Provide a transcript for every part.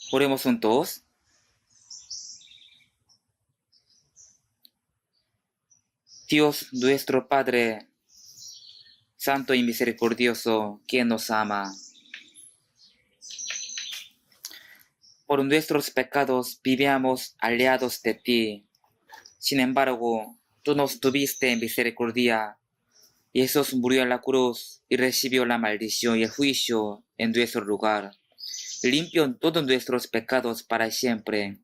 Oremos juntos. Dios nuestro Padre, Santo y misericordioso, quien nos ama. Por nuestros pecados vivíamos alejados de ti. Sin embargo, tú nos tuviste en misericordia. Jesús murió en la cruz y recibió la maldición y el juicio en nuestro lugar. Limpió todos nuestros pecados para siempre.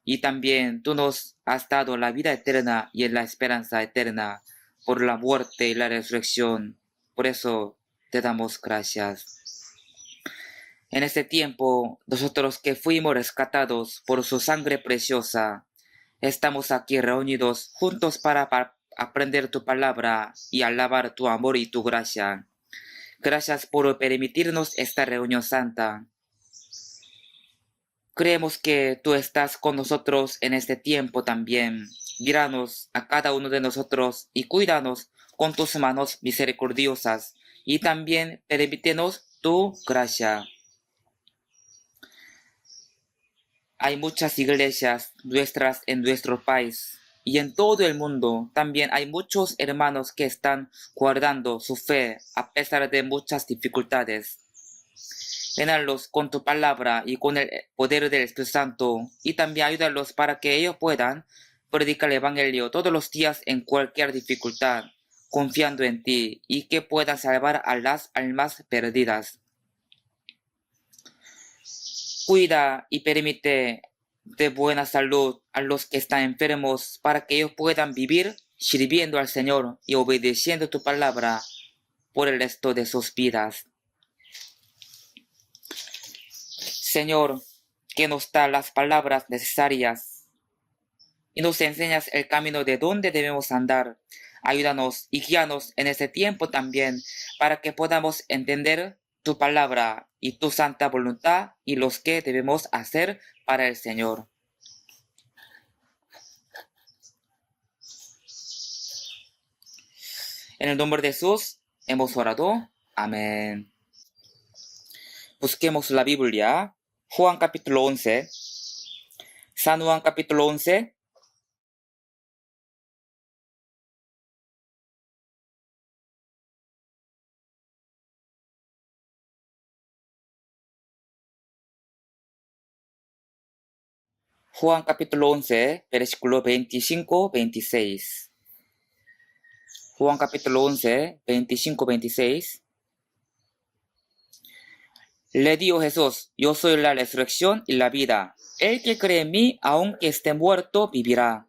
Y también tú nos has dado la vida eterna y la esperanza eterna por la muerte y la resurrección. Por eso te damos gracias. En este tiempo, nosotros que fuimos rescatados por su sangre preciosa, estamos aquí reunidos juntos para aprender tu palabra y alabar tu amor y tu gracia. Gracias por permitirnos esta reunión santa. Creemos que tú estás con nosotros en este tiempo también. Míranos a cada uno de nosotros y cuídanos con tus manos misericordiosas y también permítenos tu gracia. Hay muchas iglesias nuestras en nuestro país y en todo el mundo. También hay muchos hermanos que están guardando su fe a pesar de muchas dificultades. Llénalos con tu palabra y con el poder del Espíritu Santo y también ayúdalos para que ellos puedan predicar el Evangelio todos los días en cualquier dificultad, confiando en ti y que puedan salvar a las almas perdidas. Cuida y permite de buena salud a los que están enfermos para que ellos puedan vivir sirviendo al Señor y obedeciendo tu palabra por el resto de sus vidas. Señor, que nos da las palabras necesarias y nos enseñas el camino de donde debemos andar. Ayúdanos y guíanos en este tiempo también para que podamos entender tu palabra y tu santa voluntad y los que debemos hacer para el Señor. En el nombre de Jesús hemos orado. Amén. Busquemos la Biblia. Juan capítulo 11. San Juan capítulo 11. Juan capítulo 11, versículo 25-26. Juan capítulo 11, 25-26. Le dijo Jesús: yo soy la resurrección y la vida. El que cree en mí, aunque esté muerto, vivirá.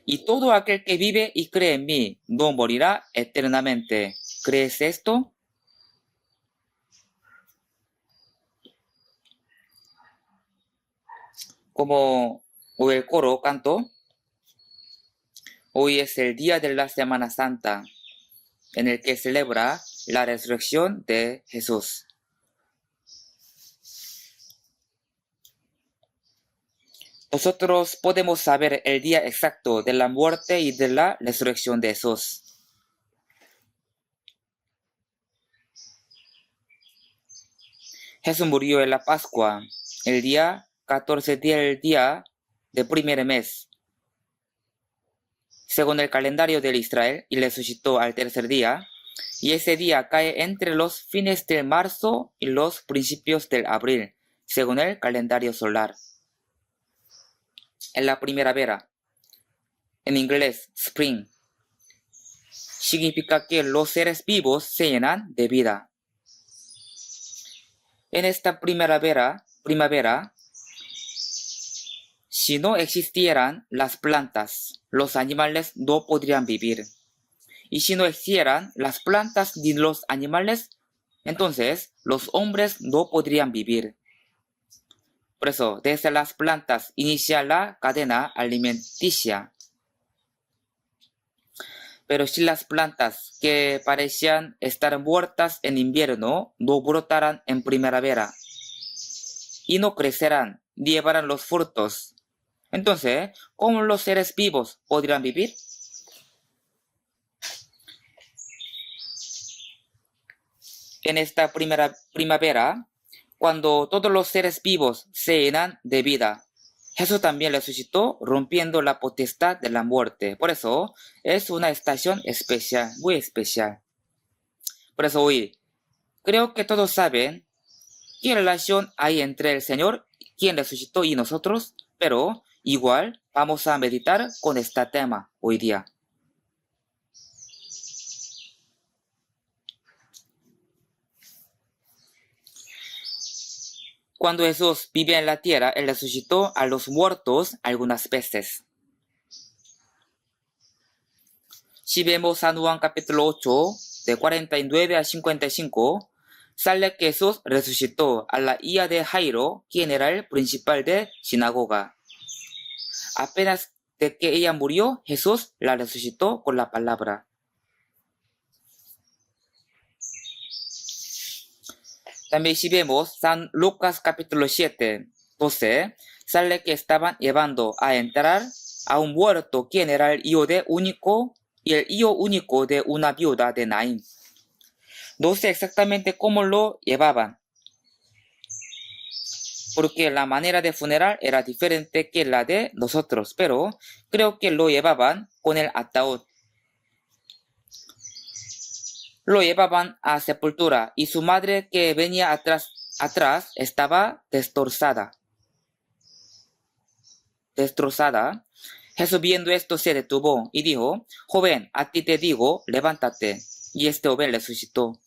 Y todo aquel que vive y cree en mí, no morirá eternamente. ¿Crees esto? Como hoy el coro cantó, hoy es el día de la Semana Santa, en el que celebra la resurrección de Jesús. Nosotros podemos saber el día exacto de la muerte y de la resurrección de Jesús. Jesús murió en la Pascua, el día 14 del día del primer mes, según el calendario de Israel, y resucitó al tercer día, y ese día cae entre los fines de marzo y los principios del abril, según el calendario solar. En la primavera, en inglés spring, significa que los seres vivos se llenan de vida. En esta primavera, si no existieran las plantas, los animales no podrían vivir. Y si no existieran las plantas ni los animales, entonces los hombres no podrían vivir. Por eso, desde las plantas inicia la cadena alimenticia. Pero si las plantas que parecían estar muertas en invierno no brotarán en primavera y no crecerán ni llevarán los frutos, entonces, ¿cómo los seres vivos podrían vivir? En esta primera primavera, cuando todos los seres vivos se llenan de vida, Jesús también resucitó rompiendo la potestad de la muerte. Por eso es una estación especial, muy especial. Por eso hoy creo que todos saben qué relación hay entre el Señor, quien resucitó y nosotros, pero igual vamos a meditar con este tema hoy día. Cuando Jesús vivía en la tierra, Él resucitó a los muertos algunas veces. Si vemos San Juan capítulo 8, de 49 a 55, sale que Jesús resucitó a la hija de Jairo, quien era el principal de sinagoga. Apenas de que ella murió, Jesús la resucitó con la palabra. También si vemos San Lucas capítulo 7, 12, sale que estaban llevando a entrar a un muerto quien era el hijo único de una viuda de Naín. No sé exactamente cómo lo llevaban, porque la manera de funeral era diferente que la de nosotros, pero creo que lo llevaban con el ataúd. Lo llevaban a sepultura y su madre que venía atrás estaba destrozada. Jesús viendo esto se detuvo y dijo: joven, a ti te digo, levántate. Y este joven resucitó.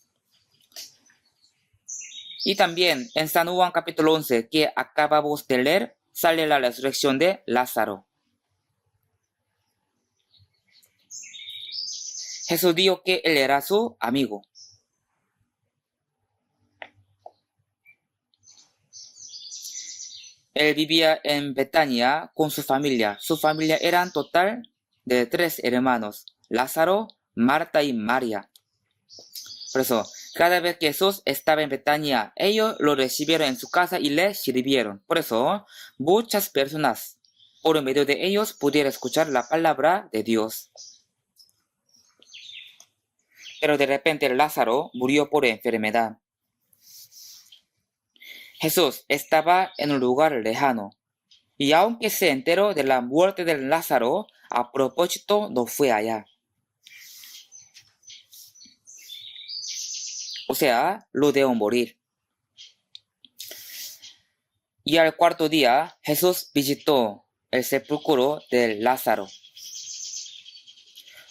Y también en San Juan capítulo 11 que acabamos de leer, sale la resurrección de Lázaro. Jesús dijo que él era su amigo. Él vivía en Betania con su familia. Su familia era en total de 3 hermanos: Lázaro, Marta y María. Por eso, cada vez que Jesús estaba en Betania, ellos lo recibieron en su casa y le sirvieron. Por eso, muchas personas, por medio de ellos, pudieron escuchar la palabra de Dios. Pero de repente Lázaro murió por enfermedad. Jesús estaba en un lugar lejano, y aunque se enteró de la muerte de Lázaro, a propósito no fue allá. O sea, lo dejó morir. Y al cuarto día, Jesús visitó el sepulcro de Lázaro.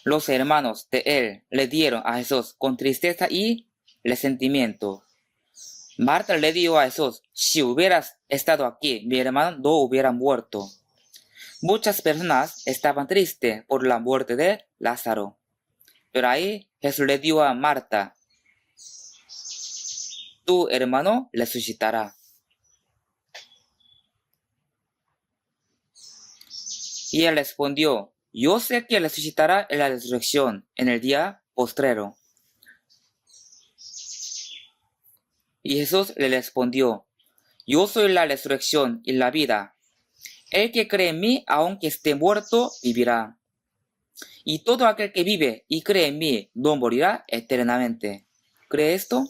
Los hermanos de él le dieron a Jesús con tristeza y resentimiento. Marta le dijo a Jesús: si hubieras estado aquí, mi hermano no hubiera muerto. Muchas personas estaban tristes por la muerte de Lázaro. Pero ahí Jesús le dijo a Marta: tu hermano resucitará. Y él respondió: yo sé que resucitará en la resurrección, en el día postrero. Y Jesús le respondió: yo soy la resurrección y la vida. El que cree en mí, aunque esté muerto, vivirá. Y todo aquel que vive y cree en mí no morirá eternamente. ¿Cree esto?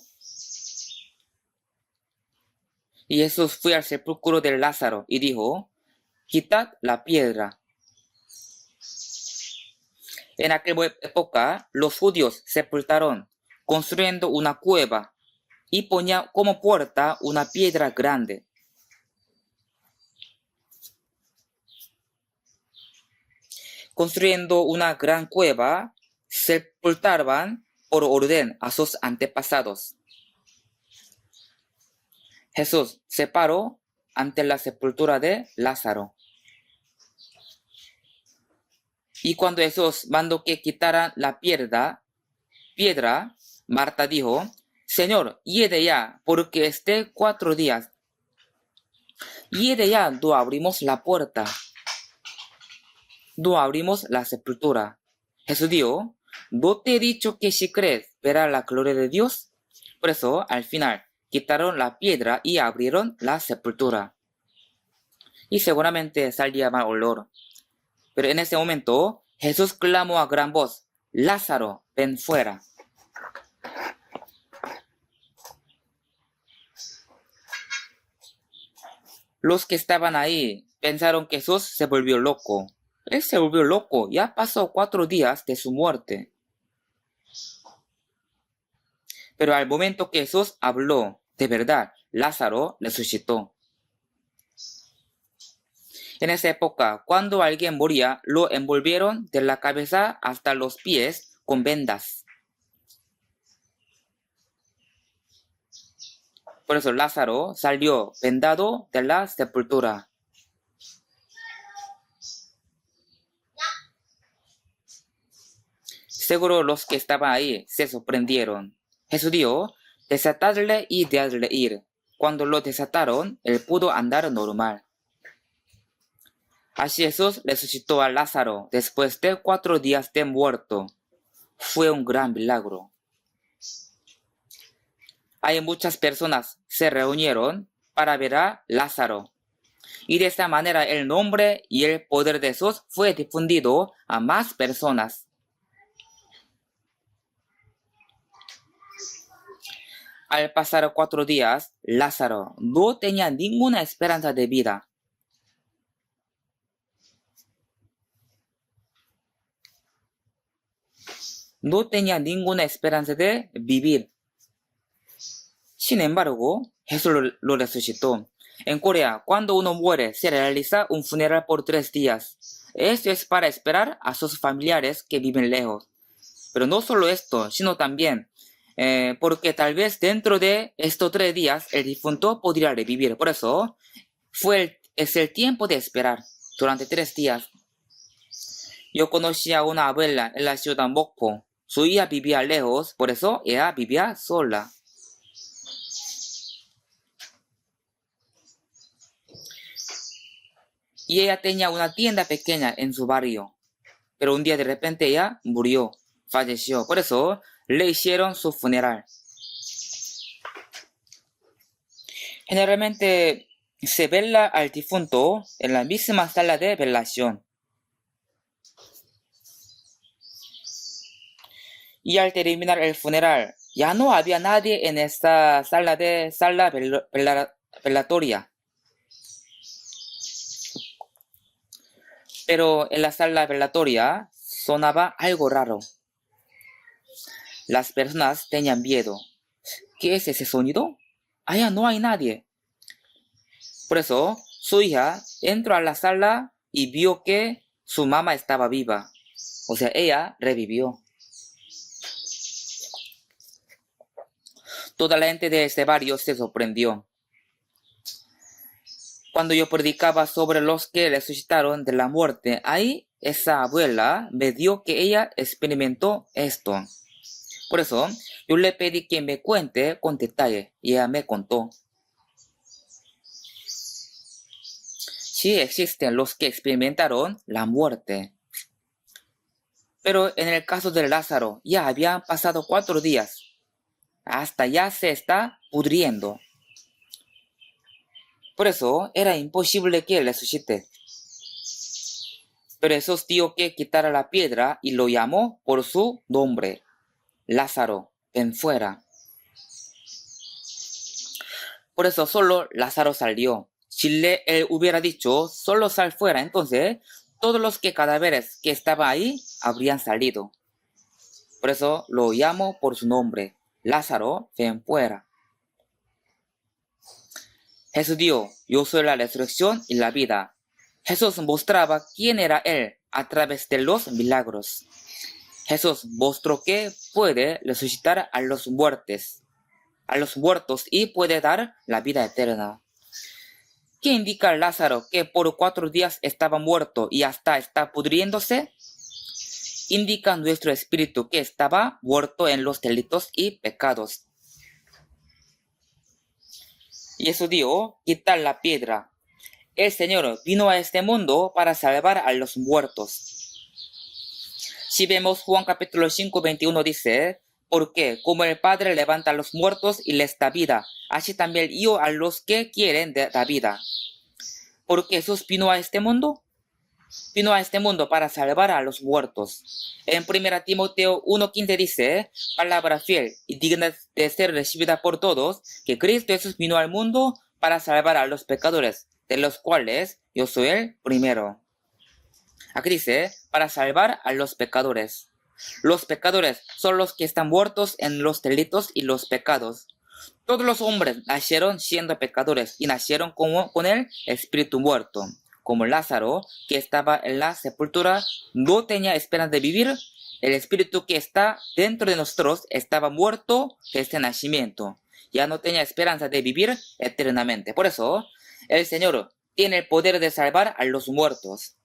Y Jesús fue al sepulcro de Lázaro y dijo: quitad la piedra. En aquella época, los judíos sepultaron, construyendo una cueva, y ponían como puerta una piedra grande. Construyendo una gran cueva, sepultaban por orden a sus antepasados. Jesús se paró ante la sepultura de Lázaro. Y cuando Jesús mandó que quitaran la piedra, Marta dijo: Señor, hiede ya, porque esté 4 días. Hiede ya, no abrimos la puerta. No abrimos la sepultura. Jesús dijo: ¿no te he dicho que si crees verás la gloria de Dios? Por eso, al final, quitaron la piedra y abrieron la sepultura. Y seguramente salía mal olor. Pero en ese momento, Jesús clamó a gran voz: Lázaro, ven fuera. Los que estaban ahí pensaron que Jesús se volvió loco. Él se volvió loco, ya pasó 4 días de su muerte. Pero al momento que Jesús habló, de verdad, Lázaro resucitó. En esa época, cuando alguien moría, lo envolvieron de la cabeza hasta los pies con vendas. Por eso Lázaro salió vendado de la sepultura. Seguro los que estaban ahí se sorprendieron. Jesús dijo, desatadle y dejadle ir. Cuando lo desataron, él pudo andar normal. Así Jesús resucitó a Lázaro después de 4 días de muerto. Fue un gran milagro. Hay muchas personas se reunieron para ver a Lázaro. Y de esta manera el nombre y el poder de Jesús fue difundido a más personas. Al pasar 4 días, Lázaro no tenía ninguna esperanza de vida. No tenía ninguna esperanza de vivir. Sin embargo, Jesús lo resucitó. En Corea, cuando uno muere, se realiza un funeral por 3 días. Esto es para esperar a sus familiares que viven lejos. Pero no solo esto, sino también porque tal vez dentro de estos 3 días el difunto podría revivir. Por eso es el tiempo de esperar durante 3 días. Yo conocí a una abuela en la ciudad de Mokpo. Su hija vivía lejos, por eso ella vivía sola. Y ella tenía una tienda pequeña en su barrio. Pero un día de repente ella murió, falleció. Por eso le hicieron su funeral. Generalmente se vela al difunto en la misma sala de velación. Y al terminar el funeral, ya no había nadie en esta sala velatoria. Pero en la sala velatoria sonaba algo raro. Las personas tenían miedo. ¿Qué es ese sonido? Allá no hay nadie. Por eso, su hija entró a la sala y vio que su mamá estaba viva. O sea, ella revivió. Toda la gente de este barrio se sorprendió. Cuando yo predicaba sobre los que resucitaron de la muerte, ahí esa abuela me dio que ella experimentó esto. Por eso, yo le pedí que me cuente con detalle y ella me contó. Sí existen los que experimentaron la muerte. Pero en el caso de Lázaro, ya habían pasado 4 días. Hasta ya se está pudriendo. Por eso era imposible que resucite. Pero Jesús dijo que quitara la piedra y lo llamó por su nombre. Lázaro, ven fuera. Por eso solo Lázaro salió. Si él hubiera dicho, solo sal fuera, entonces todos los cadáveres que estaban ahí habrían salido. Por eso lo llamó por su nombre. Lázaro, ven fuera. Jesús dijo, yo soy la resurrección y la vida. Jesús mostraba quién era él a través de los milagros. Jesús mostró que puede resucitar a los muertos y puede dar la vida eterna. ¿Qué indica Lázaro que por 4 días estaba muerto y hasta está pudriéndose? Indica nuestro espíritu que estaba muerto en los delitos y pecados. Y eso dijo, quitar la piedra. El Señor vino a este mundo para salvar a los muertos. Si vemos Juan capítulo 5, 21 dice, porque como el Padre levanta a los muertos y les da vida, así también el Hijo a los que quieren da vida. ¿Por qué Jesús vino a este mundo? Vino a este mundo para salvar a los muertos. En 1 Timoteo 1:15 dice, palabra fiel y digna de ser recibida por todos, que Cristo Jesús vino al mundo para salvar a los pecadores, de los cuales yo soy el primero. Aquí dice, para salvar a los pecadores. Los pecadores son los que están muertos en los delitos y los pecados. Todos los hombres nacieron siendo pecadores y nacieron con el espíritu muerto. Como Lázaro, que estaba en la sepultura, no tenía esperanza de vivir. El espíritu que está dentro de nosotros estaba muerto desde el nacimiento. Ya no tenía esperanza de vivir eternamente. Por eso, el Señor tiene el poder de salvar a los muertos.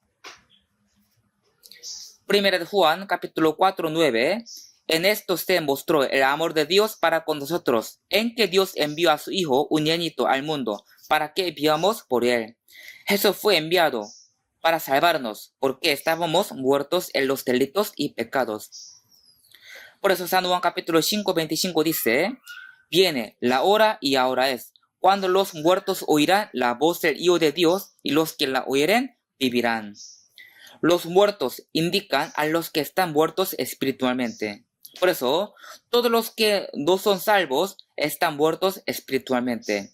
Primera de Juan, capítulo 4, 9. En esto se mostró el amor de Dios para con nosotros, en que Dios envió a su Hijo unigénito al mundo, para que vivamos por él. Jesús fue enviado para salvarnos, porque estábamos muertos en los delitos y pecados. Por eso San Juan capítulo 5, 25 dice, viene la hora y ahora es, cuando los muertos oirán la voz del Hijo de Dios, y los que la oyeren vivirán. Los muertos indican a los que están muertos espiritualmente. Por eso, todos los que no son salvos están muertos espiritualmente.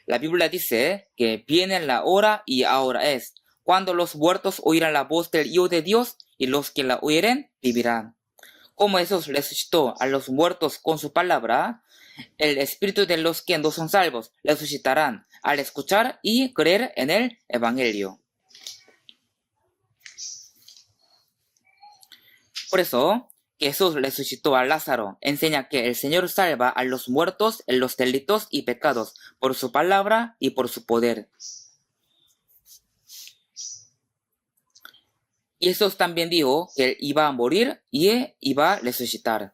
La Biblia dice que viene la hora y ahora es, cuando los muertos oirán la voz del Hijo de Dios y los que la oyeren vivirán. Como Jesús resucitó a los muertos con su palabra, el espíritu de los que no son salvos resucitarán al escuchar y creer en el Evangelio. Por eso, Jesús resucitó a Lázaro, enseña que el Señor salva a los muertos en los delitos y pecados por su palabra y por su poder. Y Jesús también dijo que él iba a morir y iba a resucitar.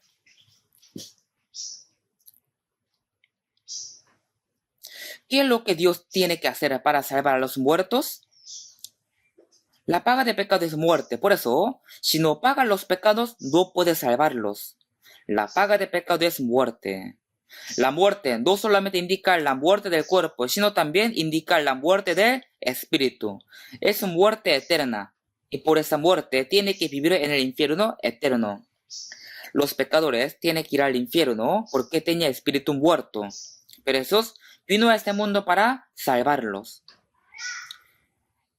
¿Qué es lo que Dios tiene que hacer para salvar a los muertos? La paga de pecado es muerte. Por eso, si no paga los pecados, no puede salvarlos. La paga de pecado es muerte. La muerte no solamente indica la muerte del cuerpo, sino también indica la muerte del espíritu. Es muerte eterna. Y por esa muerte tiene que vivir en el infierno eterno. Los pecadores tienen que ir al infierno porque tenía espíritu muerto. Pero Jesús vino a este mundo para salvarlos.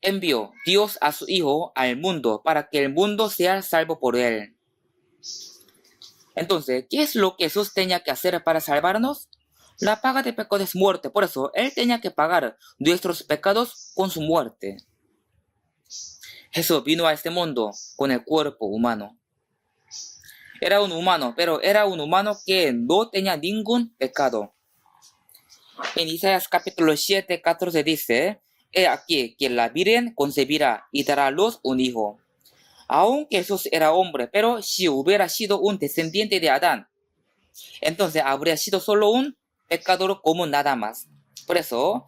Envió Dios a su Hijo al mundo para que el mundo sea salvo por él. Entonces, ¿qué es lo que Jesús tenía que hacer para salvarnos? La paga de pecado es muerte. Por eso, Él tenía que pagar nuestros pecados con su muerte. Jesús vino a este mundo con el cuerpo humano. Era un humano, pero era un humano que no tenía ningún pecado. En Isaías capítulo 7, 14 dice, he aquí que la Virgen concebirá y dará a luz un hijo. Aunque Jesús era hombre, pero si hubiera sido un descendiente de Adán, entonces habría sido solo un pecador común nada más. Por eso,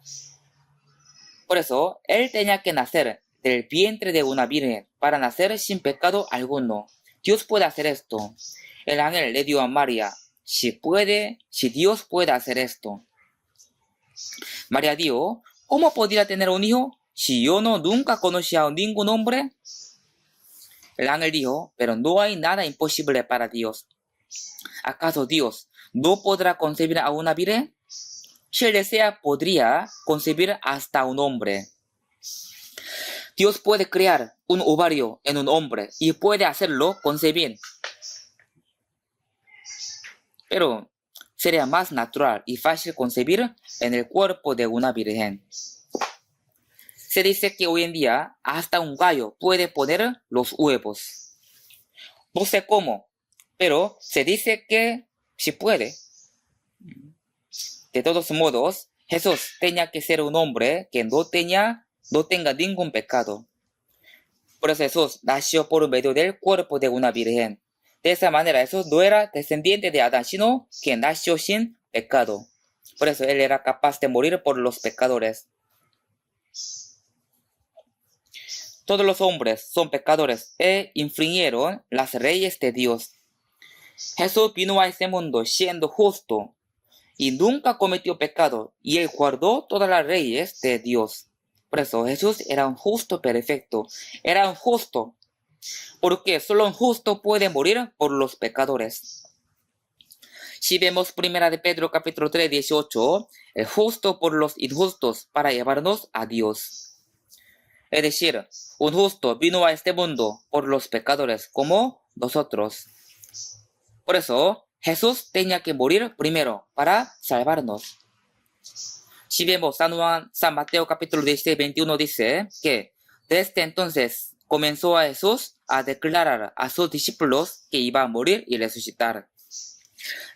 él tenía que nacer del vientre de una virgen para nacer sin pecado alguno. Dios puede hacer esto. El ángel le dio a María, si Dios puede hacer esto. María dijo, ¿cómo podría tener un hijo si yo nunca conocí a ningún hombre? El ángel dijo, pero no hay nada imposible para Dios. ¿Acaso Dios no podrá concebir a una virgen? Si él desea, podría concebir hasta un hombre. Dios puede crear un ovario en un hombre y puede hacerlo concebir. Pero sería más natural y fácil concebir en el cuerpo de una virgen. Se dice que hoy en día hasta un gallo puede poner los huevos. No sé cómo, pero se dice que sí puede. De todos modos, Jesús tenía que ser un hombre que no tenga ningún pecado. Por eso Jesús nació por medio del cuerpo de una virgen. De esa manera Jesús no era descendiente de Adán, sino que nació sin pecado. Por eso él era capaz de morir por los pecadores. Todos los hombres son pecadores e infringieron las leyes de Dios. Jesús vino a este mundo siendo justo y nunca cometió pecado, y él guardó todas las leyes de Dios. Por eso Jesús era un justo perfecto. Era un justo, porque solo un justo puede morir por los pecadores. Si vemos primera de Pedro capítulo 3, 18, el justo por los injustos para llevarnos a Dios. Es decir, un justo vino a este mundo por los pecadores como nosotros. Por eso, Jesús tenía que morir primero para salvarnos. Si vemos San Mateo capítulo 16, 21 dice que desde entonces comenzó a Jesús a declarar a sus discípulos que iba a morir y resucitar.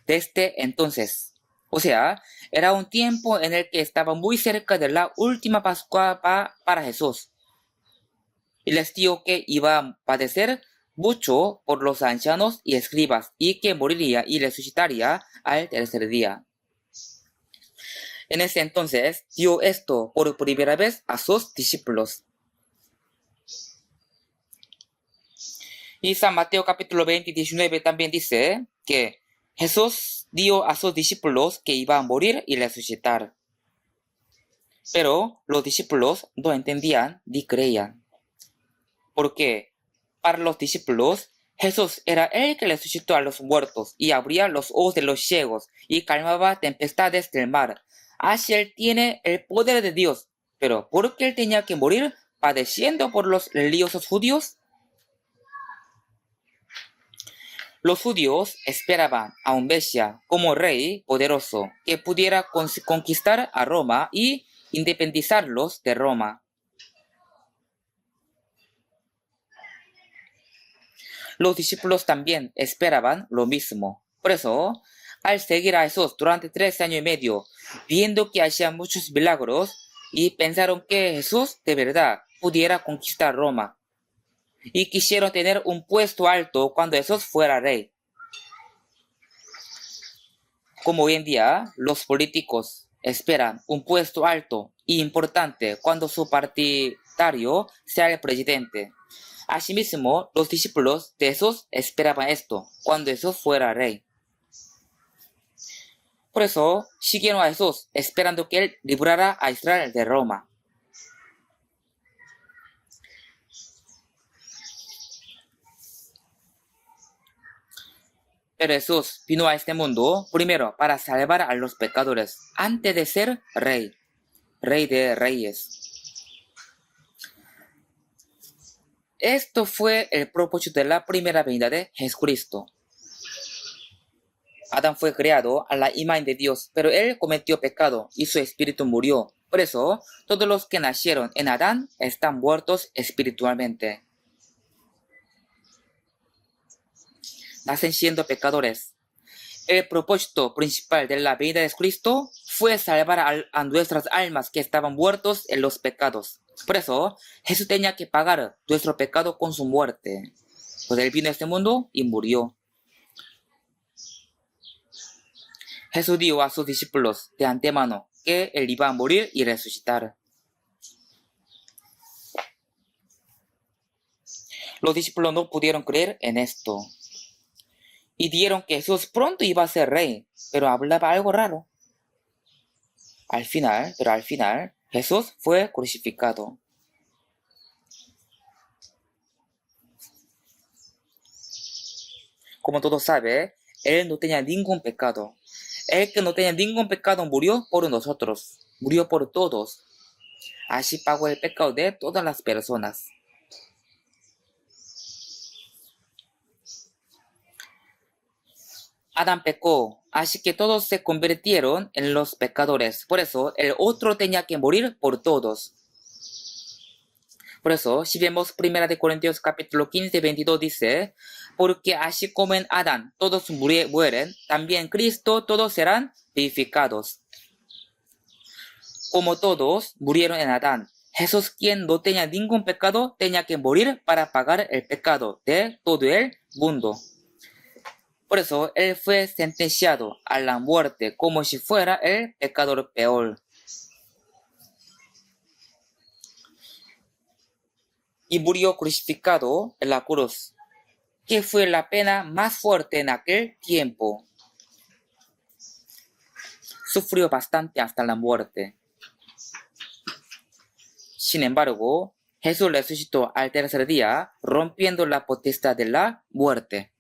Desde entonces, o sea, era un tiempo en el que estaba muy cerca de la última Pascua para Jesús. Y les dijo que iba a padecer mucho por los ancianos y escribas y que moriría y resucitaría al tercer día. En ese entonces dio esto por primera vez a sus discípulos. Y San Mateo capítulo 20, 19 también dice que Jesús dio a sus discípulos que iba a morir y resucitar. Pero los discípulos no entendían ni creían. Porque para los discípulos, Jesús era el que resucitó a los muertos y abría los ojos de los ciegos y calmaba tempestades del mar. Así él tiene el poder de Dios. Pero ¿por qué él tenía que morir padeciendo por los religiosos judíos? Los judíos esperaban a un Mesías como rey poderoso que pudiera conquistar a Roma y independizarlos de Roma. Los discípulos también esperaban lo mismo. Por eso, al seguir a Jesús durante 3 años y medio, viendo que hacía muchos milagros, y pensaron que Jesús de verdad pudiera conquistar Roma, y quisieron tener un puesto alto cuando Jesús fuera rey. Como hoy en día, los políticos esperan un puesto alto e importante cuando su partidario sea el presidente. Asimismo, los discípulos de Jesús esperaban esto cuando Jesús fuera rey. Por eso, siguieron a Jesús esperando que él librara a Israel de Roma. Pero Jesús vino a este mundo primero para salvar a los pecadores antes de ser rey, rey de reyes. Esto fue el propósito de la primera venida de Jesucristo. Adán fue creado a la imagen de Dios, pero él cometió pecado y su espíritu murió. Por eso, todos los que nacieron en Adán están muertos espiritualmente. Nacen siendo pecadores. El propósito principal de la venida de Jesucristo fue salvar a nuestras almas que estaban muertos en los pecados. Por eso, Jesús tenía que pagar nuestro pecado con su muerte. Pues él vino a este mundo y murió. Jesús dijo a sus discípulos de antemano que él iba a morir y resucitar. Los discípulos no pudieron creer en esto. Y dijeron que Jesús pronto iba a ser rey, pero hablaba algo raro. Al final, Jesús fue crucificado. Como todos saben, él no tenía ningún pecado. El que no tenía ningún pecado murió por nosotros, murió por todos. Así pagó el pecado de todas las personas. Adán pecó, así que todos se convirtieron en los pecadores. Por eso, el otro tenía que morir por todos. Por eso, si vemos 1 Corintios capítulo 15, 22 dice, porque así como en Adán todos mueren, también en Cristo todos serán vivificados. Como todos murieron en Adán, Jesús, quien no tenía ningún pecado, tenía que morir para pagar el pecado de todo el mundo. Por eso, él fue sentenciado a la muerte como si fuera el pecador peor. Y murió crucificado en la cruz, que fue la pena más fuerte en aquel tiempo. Sufrió bastante hasta la muerte. Sin embargo, Jesús resucitó al tercer día, rompiendo la potestad de la muerte.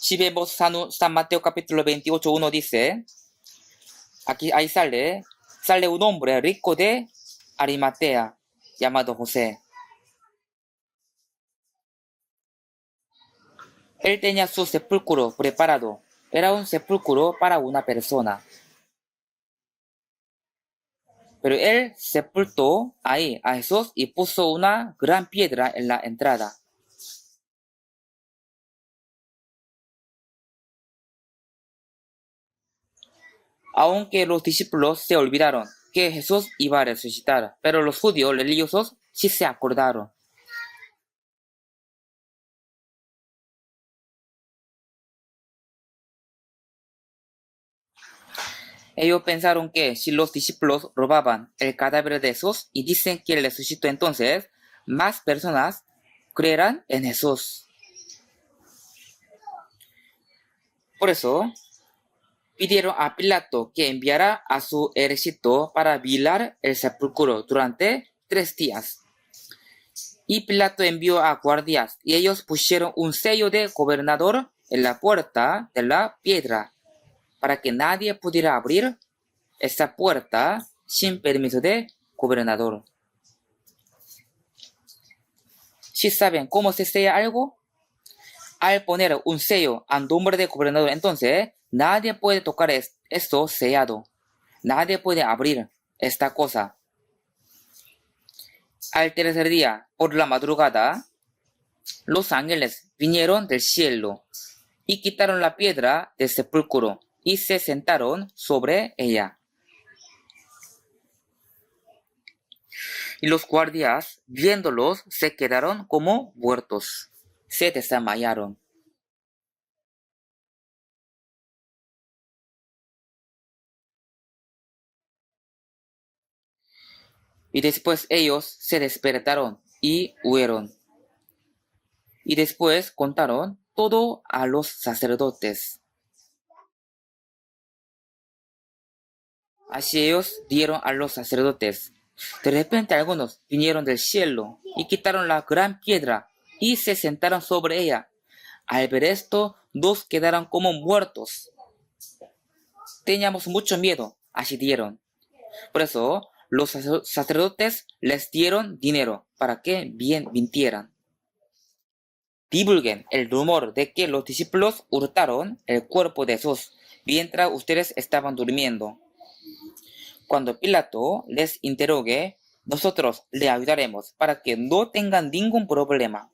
Si vemos San Mateo capítulo 28, 1 dice, aquí ahí sale un hombre rico de Arimatea llamado José. Él tenía su sepulcro preparado. Era un sepulcro para una persona. Pero él sepultó ahí a Jesús y puso una gran piedra en la entrada. Aunque los discípulos se olvidaron que Jesús iba a resucitar, pero los judíos religiosos sí se acordaron. Ellos pensaron que si los discípulos robaban el cadáver de Jesús y dicen que él resucitó, entonces más personas creerán en Jesús. Por eso pidieron a Pilato que enviara a su ejército para vigilar el sepulcro durante 3 días. Y Pilato envió a guardias y ellos pusieron un sello de gobernador en la puerta de la piedra para que nadie pudiera abrir esa puerta sin permiso de gobernador. ¿Sí saben cómo se sella algo? Al poner un sello al nombre de gobernador, entonces nadie puede tocar esto sellado. Nadie puede abrir esta cosa. Al tercer día, por la madrugada, los ángeles vinieron del cielo y quitaron la piedra del sepulcro y se sentaron sobre ella. Y los guardias, viéndolos, se quedaron como muertos. Se desmayaron. Y después ellos se despertaron y huyeron. Y después contaron todo a los sacerdotes. Así ellos dieron a los sacerdotes. De repente algunos vinieron del cielo y quitaron la gran piedra y se sentaron sobre ella. Al ver esto, 2 quedaron como muertos. Teníamos mucho miedo, así dieron. Por eso, los sacerdotes les dieron dinero para que bien mintieran. Divulguen el rumor de que los discípulos hurtaron el cuerpo de Jesús mientras ustedes estaban durmiendo. Cuando Pilato les interrogue, nosotros le ayudaremos para que no tengan ningún problema.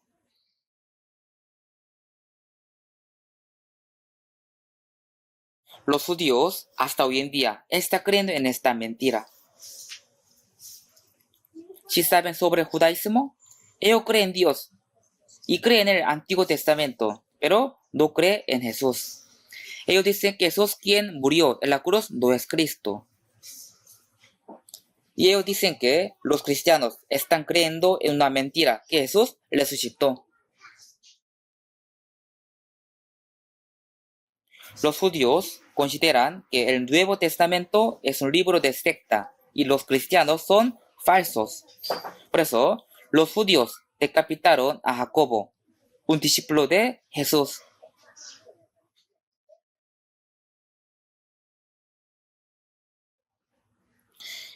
Los judíos hasta hoy en día están creyendo en esta mentira. Si saben sobre el judaísmo, ellos creen en Dios y creen en el Antiguo Testamento, pero no creen en Jesús. Ellos dicen que Jesús quien murió en la cruz no es Cristo. Y ellos dicen que los cristianos están creyendo en una mentira, que Jesús resucitó. Los judíos consideran que el Nuevo Testamento es un libro de secta y los cristianos son falsos. Por eso, los judíos decapitaron a Jacobo, un discípulo de Jesús.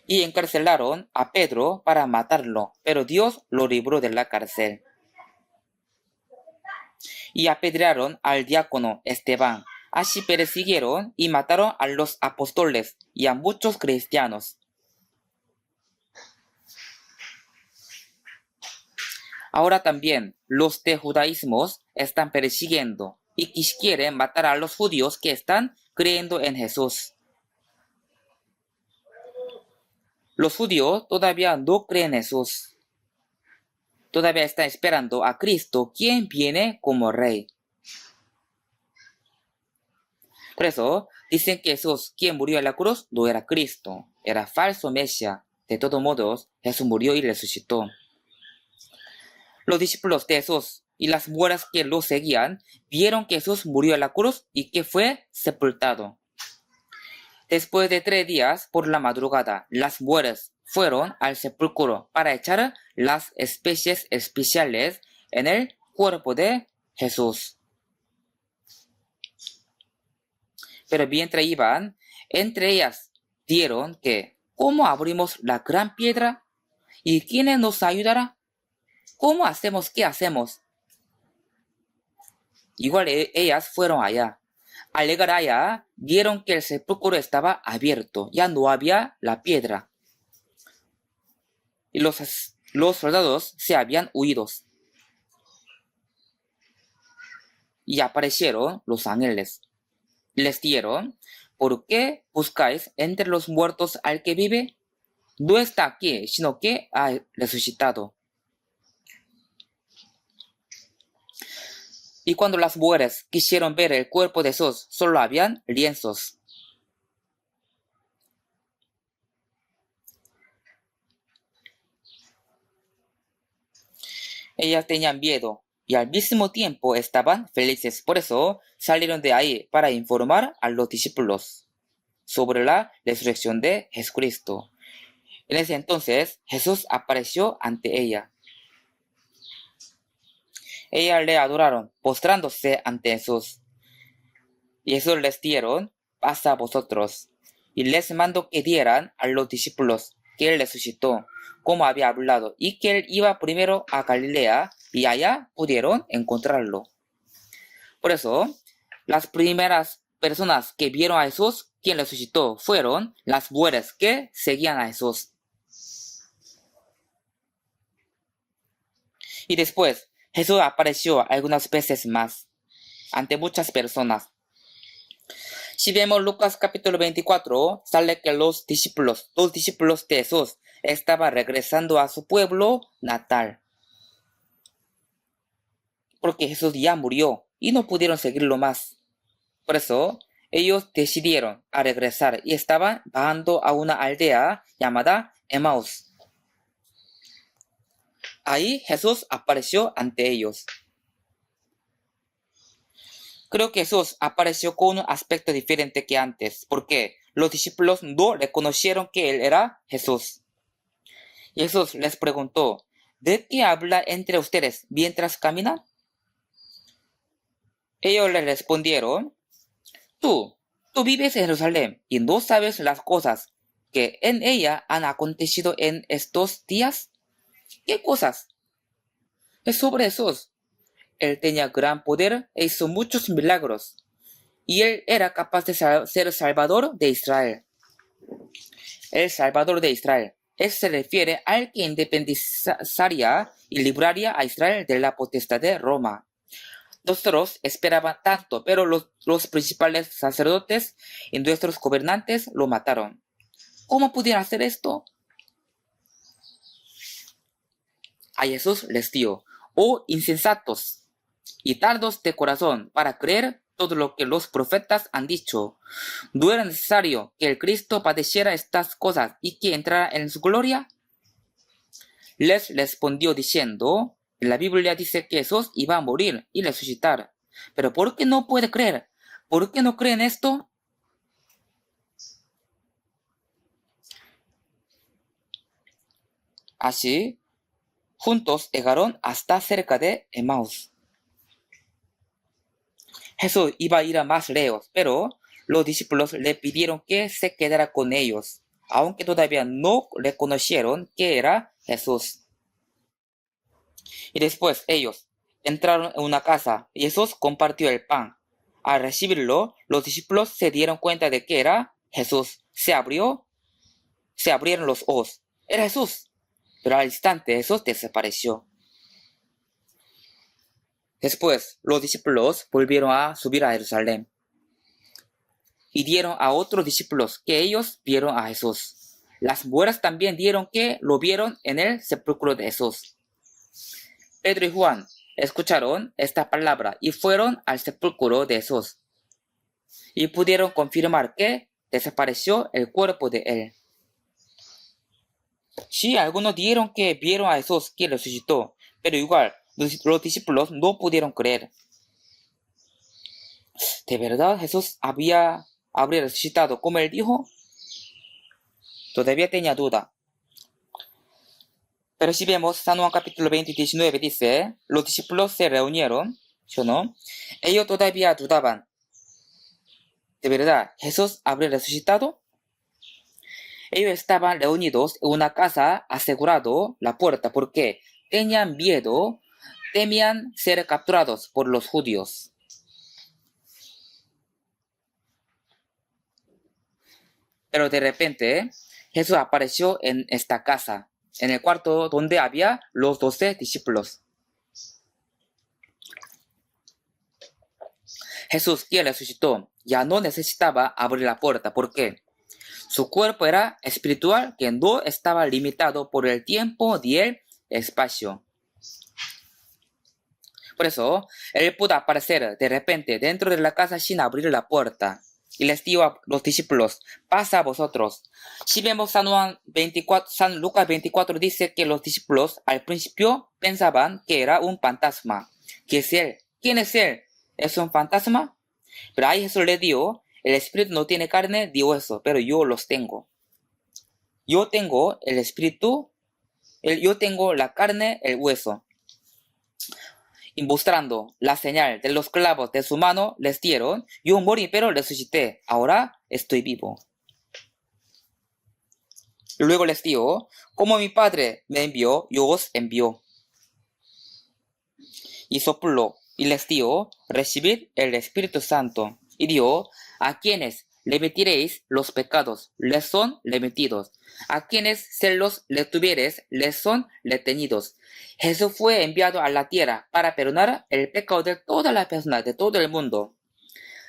Y encarcelaron a Pedro para matarlo, pero Dios lo libró de la cárcel. Y apedrearon al diácono Esteban. Así persiguieron y mataron a los apóstoles y a muchos cristianos. Ahora también los de judaísmo están persiguiendo y quieren matar a los judíos que están creyendo en Jesús. Los judíos todavía no creen en Jesús. Todavía están esperando a Cristo, quien viene como rey. Por eso dicen que Jesús, quien murió en la cruz, no era Cristo, era falso Mesías. De todos modos, Jesús murió y resucitó. Los discípulos de Jesús y las mujeres que lo seguían vieron que Jesús murió en la cruz y que fue sepultado. Después de 3 días, por la madrugada, las mujeres fueron al sepulcro para echar las especies especiales en el cuerpo de Jesús. Pero mientras iban, entre ellas dieron que, ¿cómo abrimos la gran piedra? ¿Y quién nos ayudará? ¿Cómo hacemos? ¿Qué hacemos? Igual ellas fueron allá. Al llegar allá, vieron que el sepulcro estaba abierto, ya no había la piedra. Y los soldados se habían huido. Y aparecieron los ángeles. Les dieron, ¿por qué buscáis entre los muertos al que vive? No está aquí, sino que ha resucitado. Y cuando las mujeres quisieron ver el cuerpo de Jesús, solo habían lienzos. Ellas tenían miedo y al mismo tiempo estaban felices. Por eso salieron de ahí para informar a los discípulos sobre la resurrección de Jesucristo. En ese entonces Jesús apareció ante ella. Ellas le adoraron, postrándose ante Jesús. Y Jesús les dieron, paz a vosotros. Y les mandó que dieran a los discípulos que él resucitó, como había hablado, y que él iba primero a Galilea, y allá pudieron encontrarlo. Por eso, las primeras personas que vieron a Jesús, quien resucitó, fueron las mujeres que seguían a Jesús. Y después, Jesús apareció algunas veces más ante muchas personas. Si vemos Lucas capítulo 24, sale que los discípulos de Jesús estaban regresando a su pueblo natal. Porque Jesús ya murió y no pudieron seguirlo más. Por eso, ellos decidieron a regresar y estaban bajando a una aldea llamada Emaús. Ahí Jesús apareció ante ellos. Creo que Jesús apareció con un aspecto diferente que antes, porque los discípulos no reconocieron que él era Jesús. Y Jesús les preguntó, ¿de qué habla entre ustedes mientras caminan? Ellos le respondieron, tú vives en Jerusalén y no sabes las cosas que en ella han acontecido en estos días. ¿Qué cosas? Es sobre Jesús. Él tenía gran poder e hizo muchos milagros. Y él era capaz de ser el Salvador de Israel. El Salvador de Israel. Él se refiere al que independizaría y libraría a Israel de la potestad de Roma. Nosotros esperaban tanto, pero los principales sacerdotes y nuestros gobernantes lo mataron. ¿Cómo pudieron hacer esto? A Jesús les dio, oh insensatos y tardos de corazón para creer todo lo que los profetas han dicho. ¿No era necesario que el Cristo padeciera estas cosas y que entrara en su gloria? Les respondió diciendo, en la Biblia dice que Jesús iba a morir y resucitar. ¿Pero por qué no puede creer? ¿Por qué no creen esto? Así, juntos llegaron hasta cerca de Emaús. Jesús iba a ir a más lejos, pero los discípulos le pidieron que se quedara con ellos, aunque todavía no reconocieron que era Jesús. Y después ellos entraron en una casa y Jesús compartió el pan. Al recibirlo, los discípulos se dieron cuenta de que era Jesús. Se abrieron los ojos. Era Jesús. Pero al instante Jesús desapareció. Después, los discípulos volvieron a subir a Jerusalén y dieron a otros discípulos que ellos vieron a Jesús. Las mujeres también dieron que lo vieron en el sepulcro de Jesús. Pedro y Juan escucharon esta palabra y fueron al sepulcro de Jesús y pudieron confirmar que desapareció el cuerpo de él. Sí, algunos dijeron que vieron a Jesús que resucitó, pero igual los discípulos no pudieron creer. ¿De verdad Jesús habría resucitado como él dijo? Todavía tenía duda. Pero si vemos San Juan capítulo 20 y 19 dice, los discípulos se reunieron, ¿sí o no? Ellos todavía dudaban. ¿De verdad Jesús habría resucitado? Ellos estaban reunidos en una casa asegurado la puerta porque tenían miedo, temían ser capturados por los judíos. Pero de repente Jesús apareció en esta casa, en el cuarto donde había los 12 discípulos. Jesús, quien resucitó, ya no necesitaba abrir la puerta porque su cuerpo era espiritual que no estaba limitado por el tiempo y el espacio. Por eso, él pudo aparecer de repente dentro de la casa sin abrir la puerta. Y les dijo a los discípulos, pasa a vosotros. Si vemos San Lucas 24 dice que los discípulos al principio pensaban que era un fantasma. ¿Qué es él? ¿Quién es él? ¿Es un fantasma? Pero ahí Jesús le dijo, el espíritu no tiene carne ni hueso, pero yo los tengo. Yo tengo el espíritu, yo tengo la carne, el hueso. Y mostrando la señal de los clavos de su mano, les dieron, yo morí pero resucité, ahora estoy vivo. Y luego les dijo, como mi Padre me envió, yo os envío. Y sopló y les dijo, recibid el Espíritu Santo. Y dijo, a quienes le metiréis los pecados, les son remitidos. A quienes se los retuviereis, les son retenidos. Jesús fue enviado a la tierra para perdonar el pecado de todas las personas, de todo el mundo.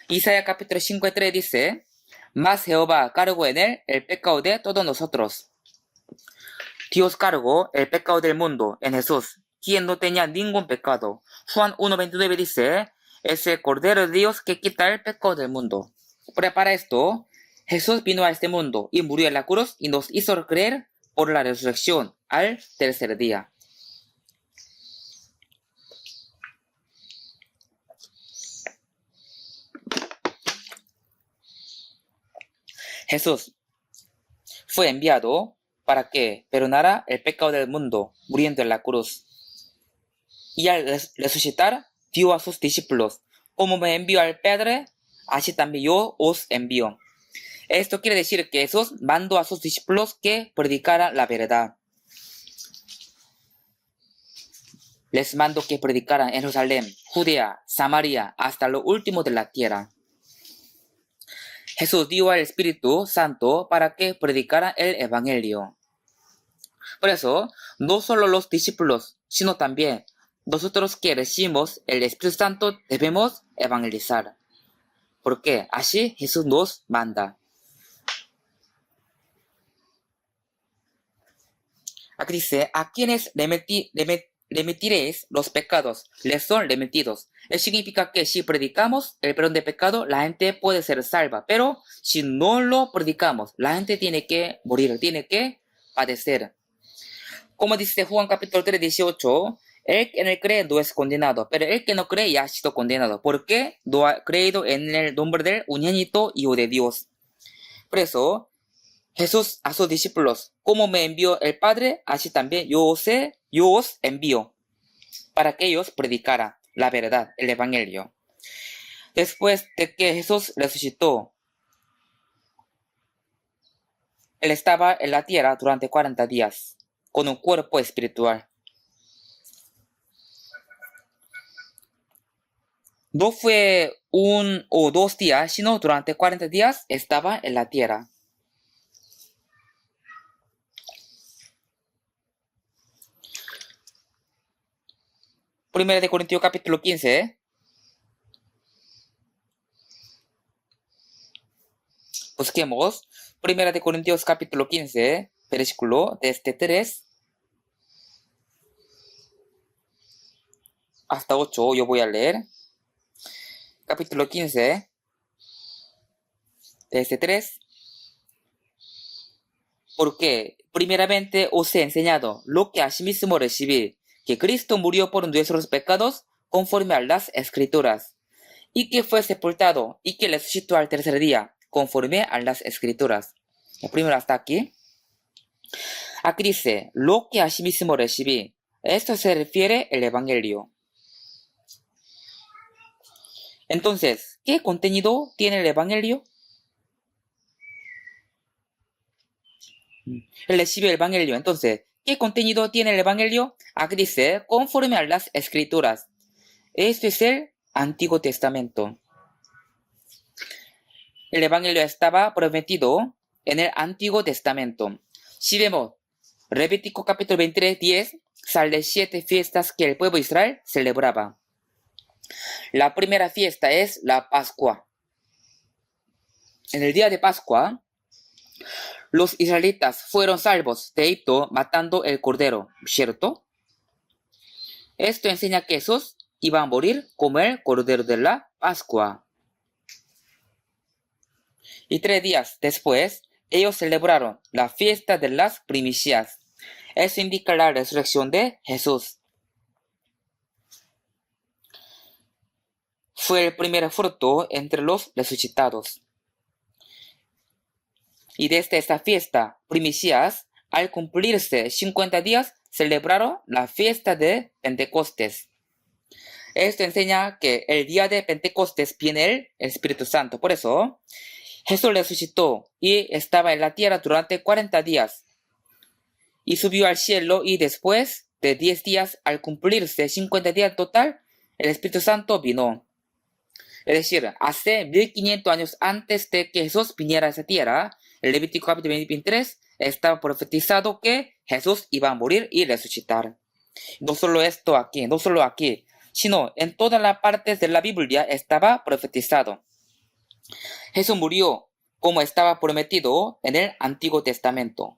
Isaías capítulo 53 dice, mas Jehová cargó en él el pecado de todos nosotros. Dios cargó el pecado del mundo en Jesús, quien no tenía ningún pecado. Juan 1:29 dice, es el Cordero de Dios que quita el pecado del mundo. Pero para esto, Jesús vino a este mundo y murió en la cruz y nos hizo creer por la resurrección al tercer día. Jesús fue enviado para que perdonara el pecado del mundo, muriendo en la cruz. Y al resucitar, dio a sus discípulos, como me envió al Padre, así también yo os envío. Esto quiere decir que Jesús mandó a sus discípulos que predicaran la verdad. Les mandó que predicaran en Jerusalén, Judea, Samaria, hasta lo último de la tierra. Jesús dio al Espíritu Santo para que predicara el Evangelio. Por eso, no solo los discípulos, sino también nosotros que recibimos el Espíritu Santo debemos evangelizar. Porque así Jesús nos manda. Aquí dice, a quienes remitiréis los pecados, les son remitidos. Eso significa que si predicamos el perdón de pecado, la gente puede ser salva. Pero si no lo predicamos, la gente tiene que morir, tiene que padecer. Como dice Juan capítulo 3, 18, el que en él cree no es condenado, pero el que no cree ya ha sido condenado, porque no ha creído en el nombre del unigénito Hijo de Dios. Por eso, Jesús a sus discípulos, como me envió el Padre, así también yo os envío, para que ellos predicaran la verdad, el Evangelio. Después de que Jesús resucitó, él estaba en la tierra durante 40 días, con un cuerpo espiritual. No fue 1 o 2 días, sino durante 40 días estaba en la tierra. Primera de Corintios capítulo 15. Busquemos. Primera de Corintios capítulo 15, versículo desde 3 hasta 8. Yo voy a leer. Capítulo 15, desde 3. Porque primeramente os he enseñado lo que asimismo recibí, que Cristo murió por nuestros pecados conforme a las Escrituras, y que fue sepultado y que resucitó al tercer día conforme a las Escrituras. El primero hasta aquí. Aquí dice, lo que asimismo recibí. Esto se refiere al Evangelio. Entonces, ¿qué contenido tiene el Evangelio? Él recibe el Evangelio. Entonces, ¿qué contenido tiene el Evangelio? Aquí dice, conforme a las Escrituras. Esto es el Antiguo Testamento. El Evangelio estaba prometido en el Antiguo Testamento. Si vemos Levítico capítulo 23, 10, sale 7 fiestas que el pueblo de Israel celebraba. La primera fiesta es la Pascua. En el día de Pascua, los israelitas fueron salvos de Egipto matando el cordero, ¿cierto? Esto enseña que Jesús iba a morir como el cordero de la Pascua. Y 3 días después, ellos celebraron la fiesta de las primicias. Eso indica la resurrección de Jesús. Fue el primer fruto entre los resucitados. Y desde esta fiesta, primicias, al cumplirse 50 días, celebraron la fiesta de Pentecostés. Esto enseña que el día de Pentecostés viene el Espíritu Santo. Por eso, Jesús resucitó y estaba en la tierra durante 40 días. Y subió al cielo y después de 10 días, al cumplirse 50 días total, el Espíritu Santo vino. Es decir, hace 1500 años antes de que Jesús viniera a esa tierra, el Levítico capítulo 23 estaba profetizado que Jesús iba a morir y resucitar. No solo aquí, sino en todas las partes de la Biblia estaba profetizado. Jesús murió como estaba prometido en el Antiguo Testamento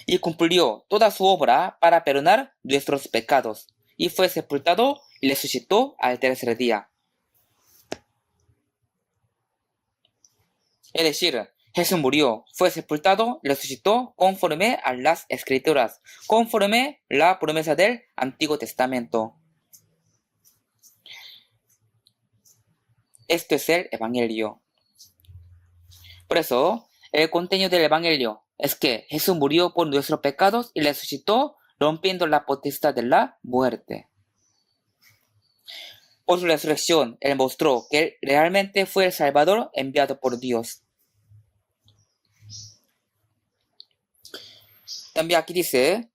y cumplió toda su obra para perdonar nuestros pecados, y fue sepultado y resucitó al tercer día. Es decir, Jesús murió, fue sepultado y resucitó conforme a las Escrituras, conforme a la promesa del Antiguo Testamento. Esto es el Evangelio. Por eso, el contenido del Evangelio es que Jesús murió por nuestros pecados y resucitó rompiendo la potestad de la muerte. Por su resurrección, Él mostró que Él realmente fue el Salvador enviado por Dios. También aquí dice,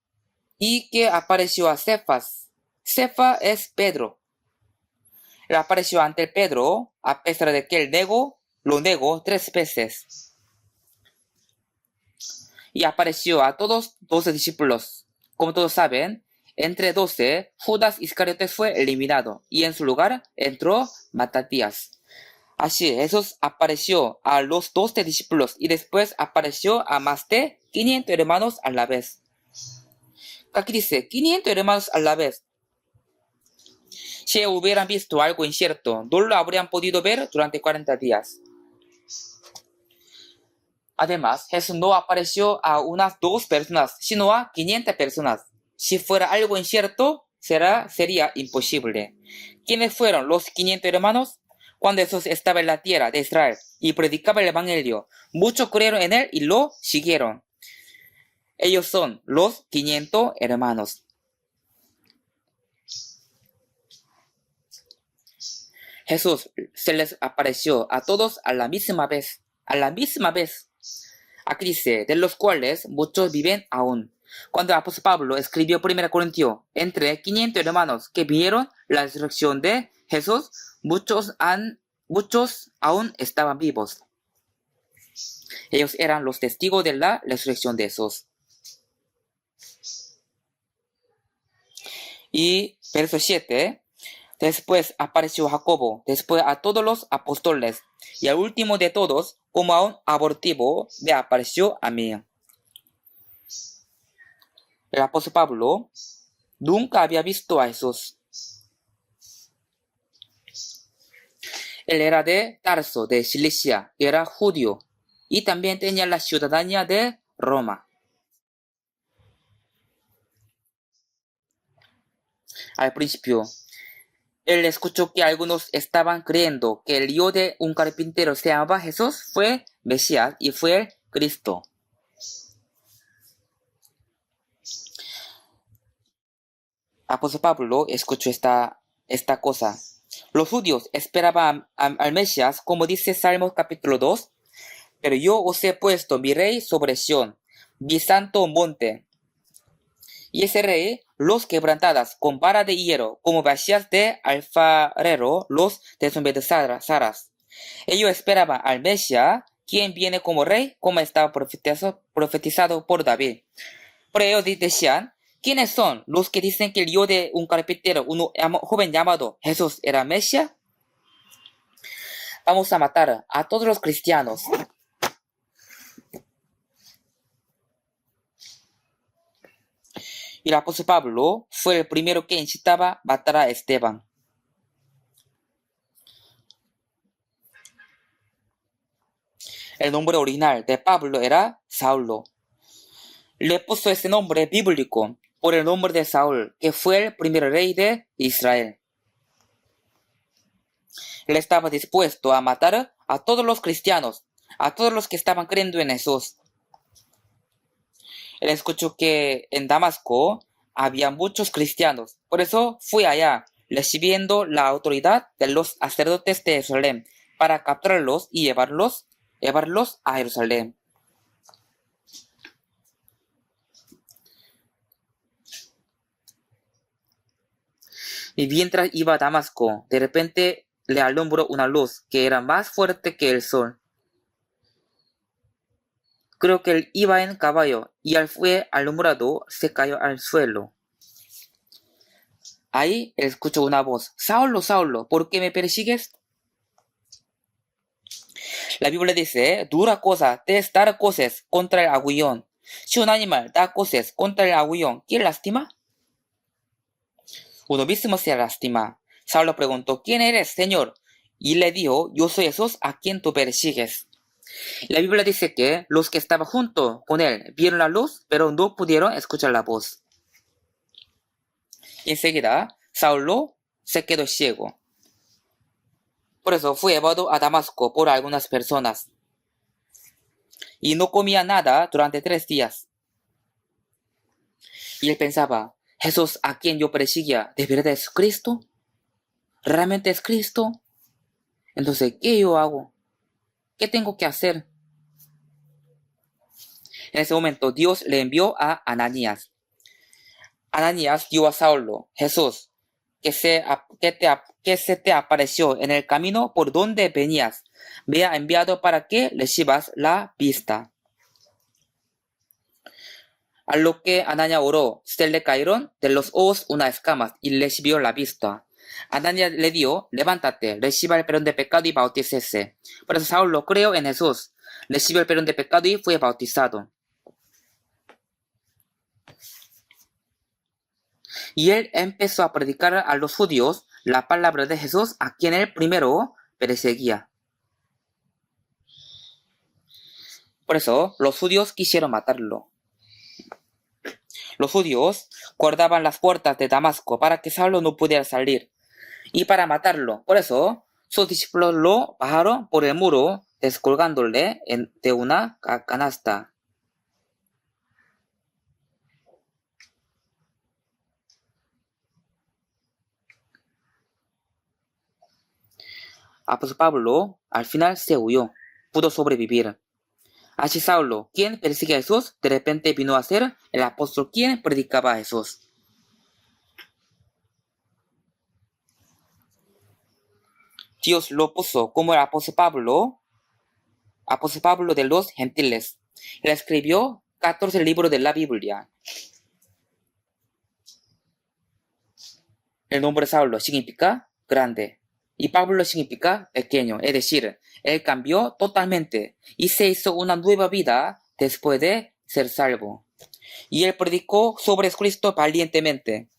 y que apareció a Cefas. Cefas es Pedro. Él apareció ante Pedro a pesar de que él lo negó 3 veces. Y apareció a todos 12 discípulos. Como todos saben, entre 12, Judas Iscariotes fue eliminado y en su lugar entró Matatías. Así, Jesús apareció a los 12 discípulos y después apareció a más de 500 hermanos a la vez. Aquí dice, 500 hermanos a la vez. Si hubieran visto algo incierto, no lo habrían podido ver durante 40 días. Además, Jesús no apareció a unas 2 personas, sino a 500 personas. Si fuera algo incierto, sería imposible. ¿Quiénes fueron los 500 hermanos? Cuando Jesús estaba en la tierra de Israel y predicaba el Evangelio, muchos creyeron en él y lo siguieron. Ellos son los 500 hermanos. Jesús se les apareció a todos a la misma vez. Aquí dice, de los cuales muchos viven aún. Cuando el apóstol Pablo escribió 1 Corintios, entre 500 hermanos que vieron la resurrección de Jesús, muchos aún estaban vivos. Ellos eran los testigos de la resurrección de Jesús. Y verso 7, después apareció Jacobo, después a todos los apóstoles, y al último de todos, como a un abortivo, me apareció a mí. El apóstol Pablo nunca había visto a Jesús. Él era de Tarso, de Cilicia, era judío, y también tenía la ciudadanía de Roma. Al principio, él escuchó que algunos estaban creyendo que el hijo de un carpintero se llamaba Jesús fue Mesías y fue el Cristo. Apóstol Pablo escuchó esta cosa. Los judíos esperaban al Mesías, como dice Salmos capítulo 2, pero yo os he puesto mi rey sobre Sión, mi santo monte. Y ese rey los quebrantadas con vara de hierro, como vacías de alfarero, los desobedecerás. Ellos esperaban al Mesías, quien viene como rey, como estaba profetizado por David. Pero ellos decían, ¿quiénes son los que dicen que el hijo de un carpintero, un joven llamado Jesús, era Mesías? Vamos a matar a todos los cristianos. Y el apóstol Pablo fue el primero que incitaba a matar a Esteban. El nombre original de Pablo era Saulo. Le puso ese nombre bíblico por el nombre de Saúl, que fue el primer rey de Israel. Él estaba dispuesto a matar a todos los cristianos, a todos los que estaban creyendo en Jesús. Él escuchó que en Damasco había muchos cristianos, por eso fue allá, recibiendo la autoridad de los sacerdotes de Jerusalén para capturarlos y llevarlos a Jerusalén. Y mientras iba a Damasco, de repente le alumbró una luz que era más fuerte que el sol. Creo que él iba en caballo y al fue alumbrado se cayó al suelo. Ahí él escuchó una voz: Saulo, Saulo, ¿por qué me persigues? La Biblia dice: dura cosa te es dar coces contra el aguillón. Si un animal da coces contra el aguillón, ¿quién lastima? Uno mismo se lastima. Saulo preguntó: ¿quién eres, Señor? Y le dijo: yo soy Jesús a quien tú persigues. La Biblia dice que los que estaban junto con él vieron la luz, pero no pudieron escuchar la voz. Enseguida, Saulo se quedó ciego. Por eso fue llevado a Damasco por algunas personas. Y no comía nada durante 3 días. Y él pensaba: Jesús a quien yo perseguía, ¿de verdad es Cristo? ¿Realmente es Cristo? Entonces, ¿qué yo hago? ¿Qué tengo que hacer? En ese momento, Dios le envió a Ananías. Ananías dio a Saulo: Jesús, que se te apareció en el camino por donde venías, me ha enviado para que recibas la vista. A lo que Ananías oró, se le cayeron de los ojos unas escamas y recibió la vista. Ananías le dio: levántate, reciba el perdón de pecado y bautícese. Por eso Saulo creyó en Jesús, recibió el perdón de pecado y fue bautizado. Y él empezó a predicar a los judíos la palabra de Jesús, a quien él primero perseguía. Por eso los judíos quisieron matarlo. Los judíos guardaban las puertas de Damasco para que Saulo no pudiera salir y para matarlo. Por eso sus discípulos lo bajaron por el muro, descolgándole de una canasta. Apóstol Pablo al final se huyó, pudo sobrevivir. Así Saulo, quien persigue a Jesús, de repente vino a ser el apóstol quien predicaba a Jesús. Dios lo puso como el apóstol Pablo de los gentiles. Él escribió 14 libros de la Biblia. El nombre Saulo significa grande y Pablo significa pequeño, es decir, él cambió totalmente y se hizo una nueva vida después de ser salvo. Y él predicó sobre Cristo valientemente.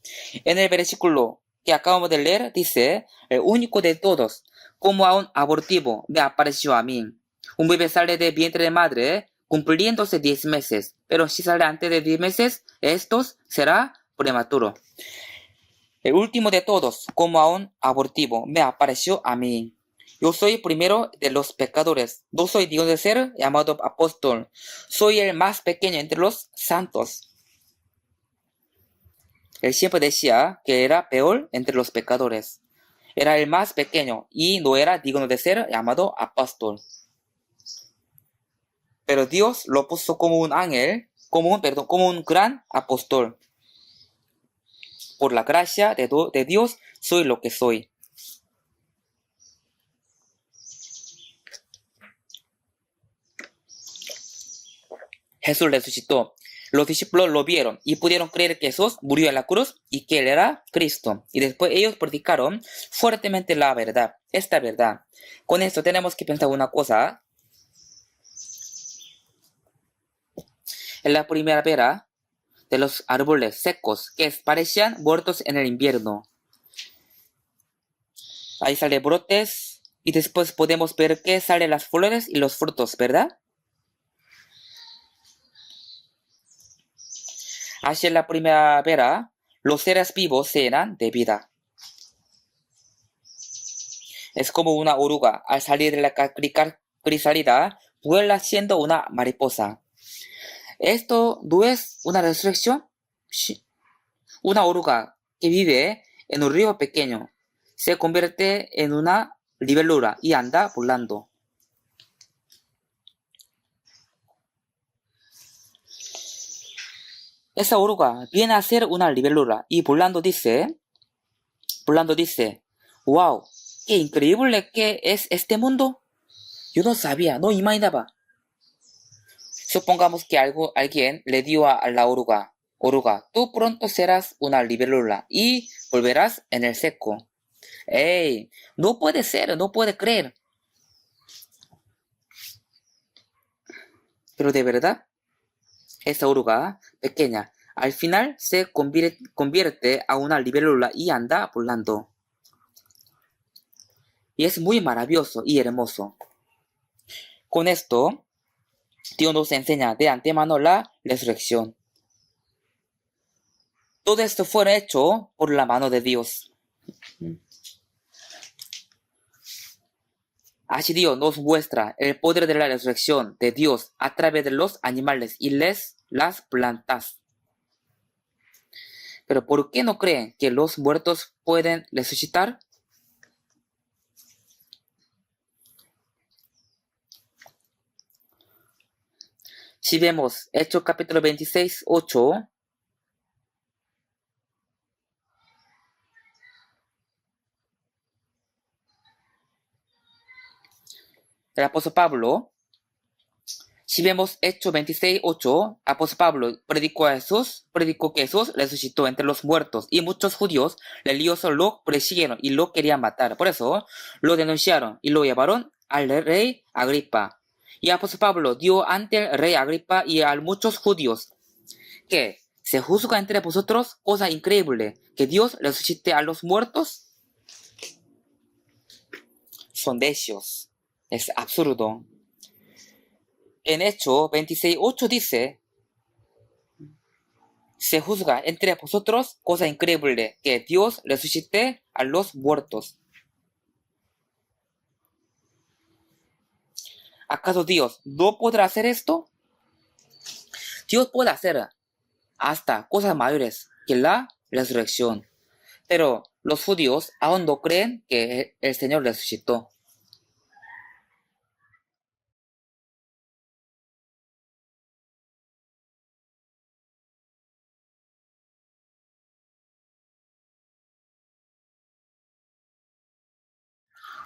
En el versículo que acabamos de leer dice: el único de todos, como a un abortivo, me apareció a mí. Un bebé sale del vientre de madre cumpliéndose 10 meses, pero si sale antes de 10 meses, estos será prematuro. El último de todos, como a un abortivo, me apareció a mí. Yo soy primero de los pecadores. No soy digno de ser llamado apóstol. Soy el más pequeño entre los santos. Él siempre decía que era peor entre los pecadores. Era el más pequeño y no era digno de ser llamado apóstol. Pero Dios lo puso como un ángel, como un gran apóstol. Por la gracia de Dios soy lo que soy. Jesús resucitó. Los discípulos lo vieron y pudieron creer que Jesús murió en la cruz y que Él era Cristo. Y después ellos predicaron fuertemente la verdad, esta verdad. Con esto tenemos que pensar una cosa. En la primavera de los árboles secos que parecían muertos en el invierno. Ahí salen brotes y después podemos ver que salen las flores y los frutos, ¿verdad? Hacia la primavera, los seres vivos se llenan de vida. Es como una oruga, al salir de la crisálida, vuela siendo una mariposa. ¿Esto no es una resurrección? Una oruga que vive en un río pequeño se convierte en una libélula y anda volando. Esa oruga viene a ser una libélula y volando dice, wow, qué increíble que es este mundo. Yo no sabía, no imaginaba. Supongamos que alguien le dio a la oruga, tú pronto serás una libélula y volverás en el seco. ¡Ey! No puede ser, no puede creer. Pero de verdad, esa oruga pequeña al final se convierte a una libélula y anda volando. Y es muy maravilloso y hermoso. Con esto, Dios nos enseña de antemano la resurrección. Todo esto fue hecho por la mano de Dios. Así Dios nos muestra el poder de la resurrección de Dios a través de los animales y las plantas. Pero ¿por qué no creen que los muertos pueden resucitar? Si vemos Hechos capítulo 26, 8, el apóstol Pablo, si vemos Hechos 26, 8, apóstol Pablo predicó que Jesús resucitó entre los muertos y muchos judíos religiosos lo persiguieron y lo querían matar. Por eso lo denunciaron y lo llevaron al rey Agripa. Y apóstol Pablo dio ante el rey Agripa y a muchos judíos que se juzga entre vosotros cosa increíble, que Dios resucite a los muertos. Son necios. Es absurdo. En Hechos 26:8 dice, se juzga entre vosotros cosa increíble, que Dios resucite a los muertos. ¿Acaso Dios no podrá hacer esto? Dios puede hacer hasta cosas mayores que la resurrección. Pero los judíos aún no creen que el Señor resucitó.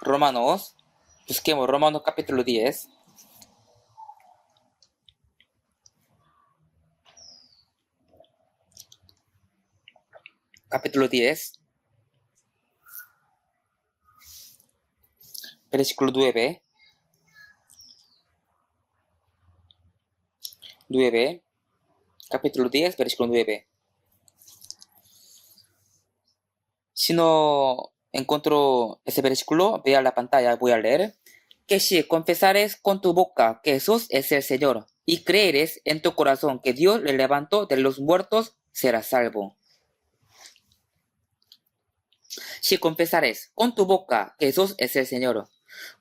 Romanos, busquemos Romanos capítulo 10. Capítulo 10, versículo 9. Capítulo 10, versículo 9. Si no encuentro ese versículo, ve a la pantalla, voy a leer. Que si confesares con tu boca que Jesús es el Señor y creeres en tu corazón que Dios le levantó de los muertos, serás salvo. Si confesares con tu boca que Jesús es el Señor,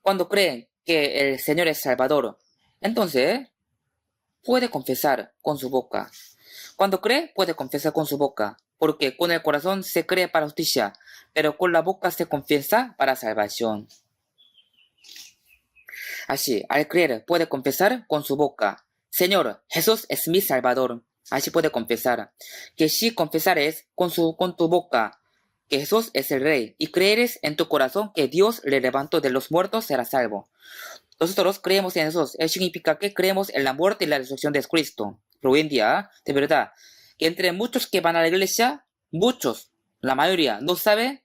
cuando creen que el Señor es Salvador, entonces puede confesar con su boca. Cuando cree, puede confesar con su boca, porque con el corazón se cree para justicia, pero con la boca se confiesa para salvación. Así, al creer, puede confesar con su boca: Señor, Jesús es mi Salvador. Así puede confesar. Que si confesares con tu boca que Jesús es el Rey, y creeres en tu corazón que Dios le levantó de los muertos, serás salvo. Nosotros creemos en Jesús. Eso significa que creemos en la muerte y la resurrección de Cristo. Pero hoy en día, de verdad, que entre muchos que van a la iglesia, muchos, la mayoría, no sabe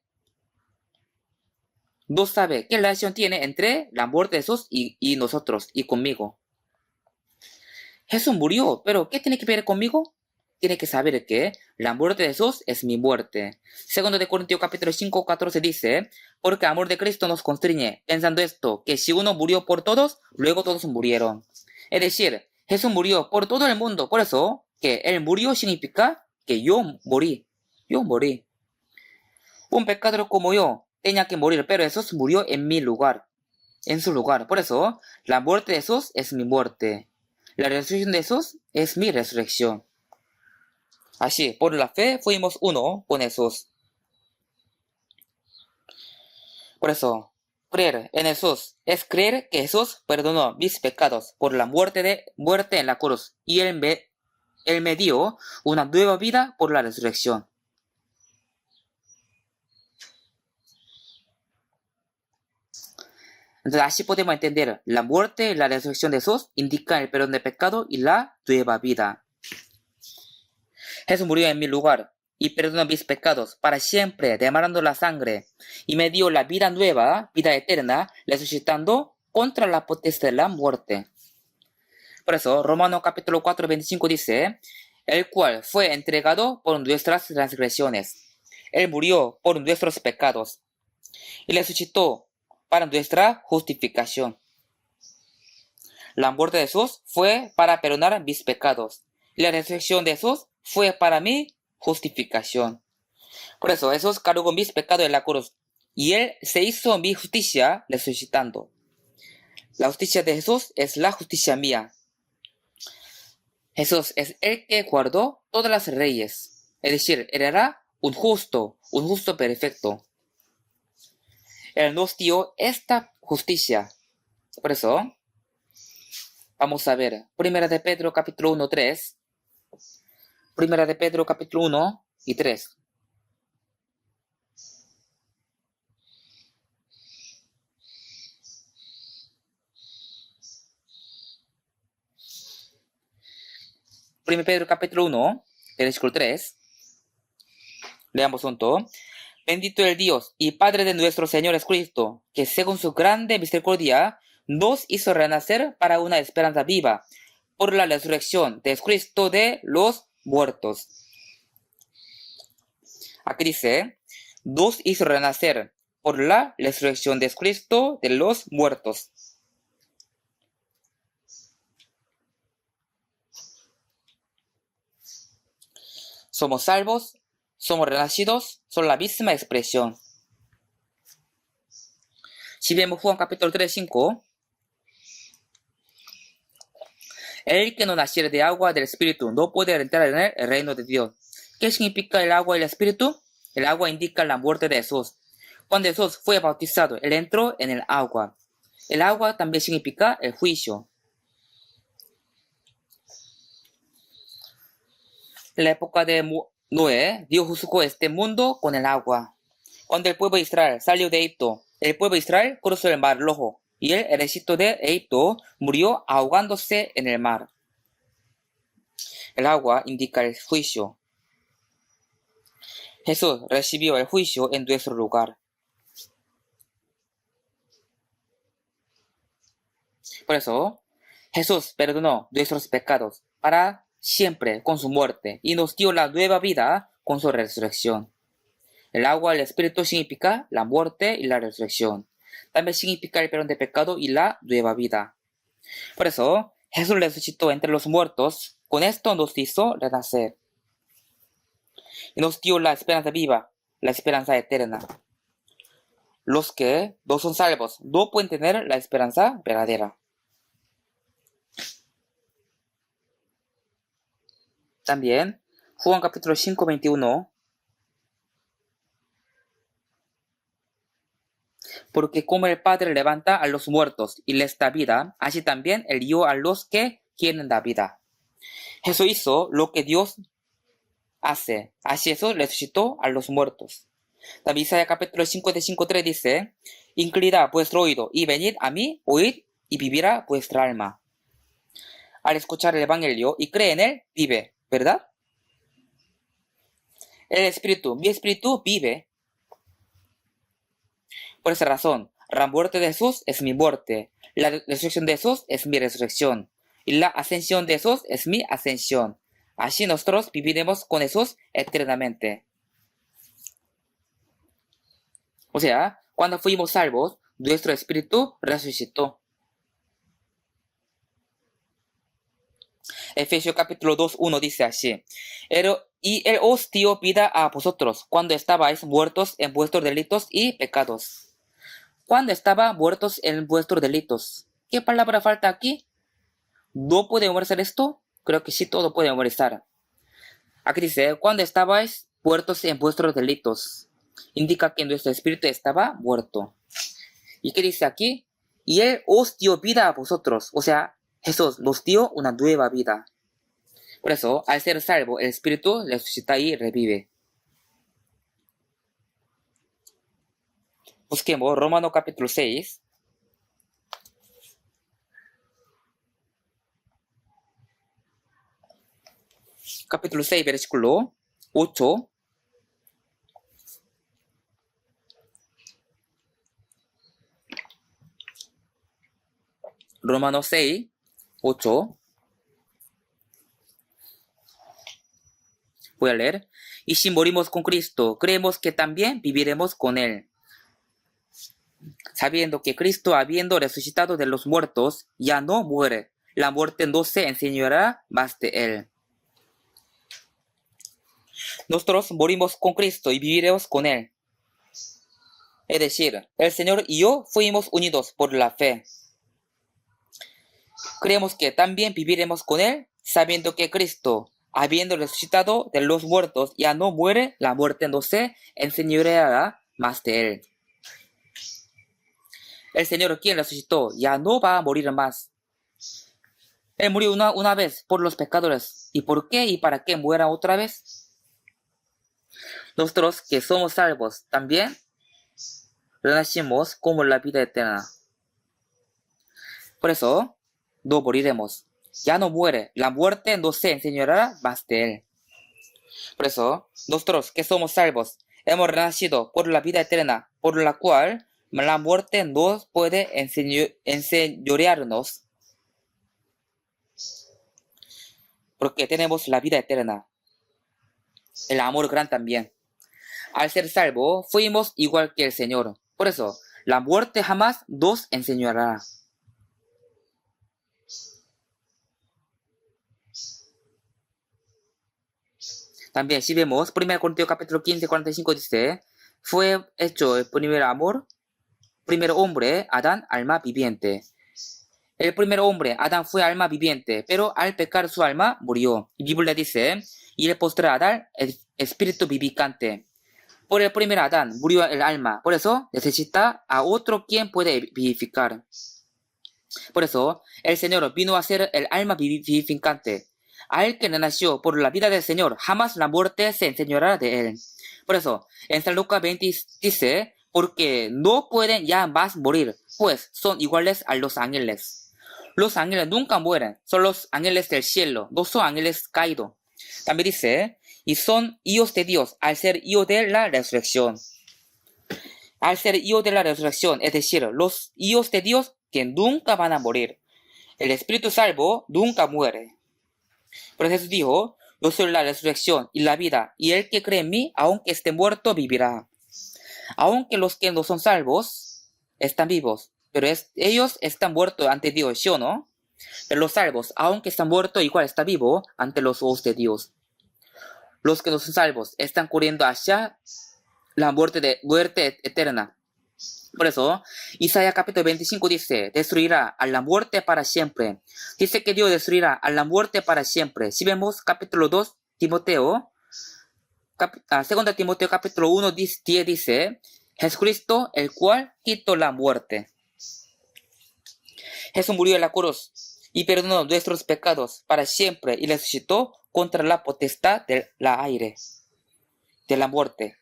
qué relación tiene entre la muerte de Jesús y nosotros, y conmigo. Jesús murió, pero ¿qué tiene que ver conmigo? Tiene que saber que la muerte de Jesús es mi muerte. Segundo de Corintios capítulo 5, 14 dice: porque el amor de Cristo nos constriñe, pensando esto, que si uno murió por todos, luego todos murieron. Es decir, Jesús murió por todo el mundo. Por eso, que Él murió significa que yo morí. Yo morí. Un pecador como yo tenía que morir, pero Jesús murió en mi lugar, en su lugar. Por eso, la muerte de Jesús es mi muerte. La resurrección de Jesús es mi resurrección. Así, por la fe fuimos uno con Jesús. Por eso, creer en Jesús es creer que Jesús perdonó mis pecados por la muerte en la cruz, y Él me dio una nueva vida por la resurrección. Entonces, así podemos entender: la muerte y la resurrección de Jesús indican el perdón de pecado y la nueva vida. Jesús murió en mi lugar y perdonó mis pecados para siempre, derramando la sangre, y me dio la vida nueva, vida eterna, resucitando contra la potestad de la muerte. Por eso, Romanos capítulo 4, 25 dice: el cual fue entregado por nuestras transgresiones. Él murió por nuestros pecados y resucitó para nuestra justificación. La muerte de Jesús fue para perdonar mis pecados, y la resurrección de Jesús fue para mi justificación. Por eso Jesús cargó mis pecados en la cruz, y Él se hizo mi justicia resucitando. La justicia de Jesús es la justicia mía. Jesús es el que guardó todas las leyes. Es decir, Él era un justo perfecto. Él nos dio esta justicia. Por eso, vamos a ver, Primera de Pedro capítulo 1, 3. Primera de Pedro capítulo 1 y 3. Primera de Pedro capítulo 1, versículo 3. Leamos junto. Bendito el Dios y Padre de nuestro Señor Jesucristo, que según su grande misericordia nos hizo renacer para una esperanza viva por la resurrección de Jesucristo de los muertos. Aquí dice: nos hizo renacer por la resurrección de Jesucristo de los muertos. Somos salvos, somos renacidos, son la misma expresión. Si vemos Juan capítulo 3, 5, el que no naciere de agua del Espíritu no puede entrar en el reino de Dios. ¿Qué significa el agua y el Espíritu? El agua indica la muerte de Jesús. Cuando Jesús fue bautizado, Él entró en el agua. El agua también significa el juicio. En la época de Noé, Dios juzgó este mundo con el agua. Cuando el pueblo de Israel salió de Egipto, el pueblo de Israel cruzó el mar Rojo, y el ejército de Egipto murió ahogándose en el mar. El agua indica el juicio. Jesús recibió el juicio en nuestro lugar. Por eso, Jesús perdonó nuestros pecados para siempre con su muerte y nos dio la nueva vida con su resurrección. El agua y el Espíritu significa la muerte y la resurrección. También significa el perdón de pecado y la nueva vida. Por eso, Jesús resucitó entre los muertos. Con esto nos hizo renacer. Y nos dio la esperanza viva, la esperanza eterna. Los que no son salvos no pueden tener la esperanza verdadera. También, Juan capítulo 5, 21. Porque como el Padre levanta a los muertos y les da vida, así también Él dio a los que quieren dar vida. Jesús hizo lo que Dios hace. Así Jesús resucitó a los muertos. También Isaías capítulo 55:3 dice: Inclinad vuestro oído y venid a mí, oíd y vivirá vuestra alma. Al escuchar el Evangelio y cree en él, vive, ¿verdad? El Espíritu, mi Espíritu vive. Por esa razón, la muerte de Jesús es mi muerte, la resurrección de Jesús es mi resurrección, y la ascensión de Jesús es mi ascensión. Así nosotros viviremos con Jesús eternamente. O sea, cuando fuimos salvos, nuestro espíritu resucitó. Efesios capítulo 2:1 dice así: y Él os dio vida a vosotros cuando estabais muertos en vuestros delitos y pecados. Cuando estaban muertos en vuestros delitos. ¿Qué palabra falta aquí? ¿No puede memorizar esto? Creo que sí, todo puede memorizar. Aquí dice: cuando estabais muertos en vuestros delitos. Indica que nuestro espíritu estaba muerto. ¿Y qué dice aquí? Y Él os dio vida a vosotros. O sea, Jesús nos dio una nueva vida. Por eso, al ser salvo, el espíritu resucita y revive. Busquemos Romanos capítulo 6. Capítulo 6, versículo 8. Romanos 6, 8. Voy a leer. Y si morimos con Cristo, creemos que también viviremos con Él. Sabiendo que Cristo, habiendo resucitado de los muertos, ya no muere. La muerte no se enseñoreará más de Él. Nosotros morimos con Cristo y viviremos con Él. Es decir, el Señor y yo fuimos unidos por la fe. Creemos que también viviremos con Él, sabiendo que Cristo, habiendo resucitado de los muertos, ya no muere, la muerte no se enseñoreará más de Él. El Señor, quien resucitó, ya no va a morir más. Él murió una vez por los pecadores. ¿Y por qué y para qué muera otra vez? Nosotros que somos salvos también renacimos como la vida eterna. Por eso no moriremos. Ya no muere. La muerte no se enseñoreará más de Él. Por eso nosotros que somos salvos hemos renacido por la vida eterna, por la cual la muerte no puede enseñorearnos. Porque tenemos la vida eterna. El amor gran también. Al ser salvo, fuimos igual que el Señor. Por eso, la muerte jamás nos enseñará. También, si vemos, 1 Corintios capítulo 15, 45 dice: fue hecho el primer hombre, Adán, alma viviente. El primer hombre, Adán, fue alma viviente, pero al pecar su alma murió. Y Biblia dice: y el postre Adán, el espíritu vivificante. Por el primer Adán murió el alma, por eso necesita a otro quien puede vivificar. Por eso el Señor vino a ser el alma vivificante. A él que nació por la vida del Señor, jamás la muerte se enseñoreará de él. Por eso, en San Lucas 20 dice: porque no pueden ya más morir, pues son iguales a los ángeles. Los ángeles nunca mueren, son los ángeles del cielo, no son ángeles caídos. También dice: y son hijos de Dios al ser hijos de la resurrección. Al ser hijos de la resurrección, es decir, los hijos de Dios que nunca van a morir. El Espíritu salvo nunca muere. Pero Jesús dijo: yo soy la resurrección y la vida, y el que cree en mí, aunque esté muerto, vivirá. Aunque los que no son salvos están vivos, pero ellos están muertos ante Dios, ¿sí o no? Pero los salvos, aunque están muertos, igual está vivo ante los ojos de Dios. Los que no son salvos están corriendo hacia la muerte eterna. Por eso, Isaías capítulo 25 dice: destruirá a la muerte para siempre. Dice que Dios destruirá a la muerte para siempre. Si vemos capítulo 2, Timoteo, Segunda Timoteo capítulo 1, 10 dice, Jesucristo, el cual quitó la muerte. Jesús murió en la cruz y perdonó nuestros pecados para siempre y resucitó contra la potestad del aire, de la muerte.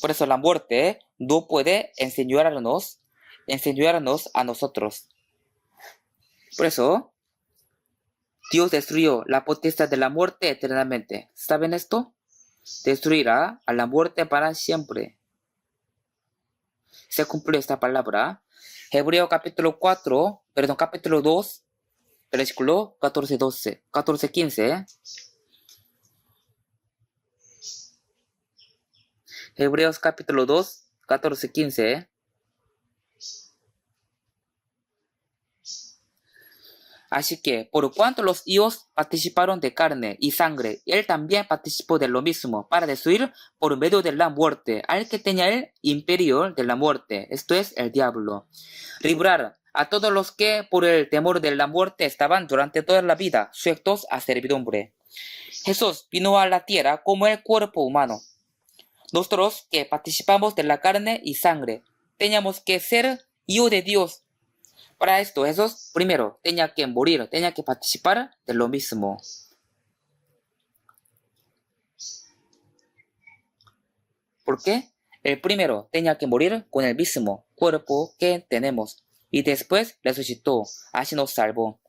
Por eso la muerte no puede enseñarnos a nosotros. Por eso Dios destruyó la potestad de la muerte eternamente. ¿Saben esto? Destruirá a la muerte para siempre. Se cumplió esta palabra. Hebreo capítulo 2, versículo 14-15. Hebreos capítulo 2, 14-15. Así que, por cuanto los hijos participaron de carne y sangre, él también participó de lo mismo, para destruir por medio de la muerte al que tenía el imperio de la muerte, esto es, el diablo. Librar a todos los que por el temor de la muerte estaban durante toda la vida sujetos a servidumbre. Jesús vino a la tierra como el cuerpo humano. Nosotros que participamos de la carne y sangre, teníamos que ser hijos de Dios. Para esto, Jesús primero tenía que morir, tenía que participar de lo mismo. ¿Por qué? El primero tenía que morir con el mismo cuerpo que tenemos y después resucitó, así nos salvó.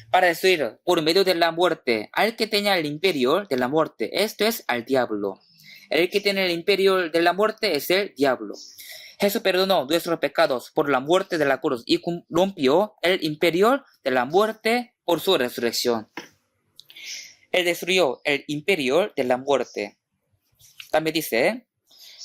Para destruir por medio de la muerte al que tenía el imperio de la muerte, esto es al diablo. El que tiene el imperio de la muerte es el diablo. Jesús perdonó nuestros pecados por la muerte de la cruz y rompió el imperio de la muerte por su resurrección. Él destruyó el imperio de la muerte. También dice,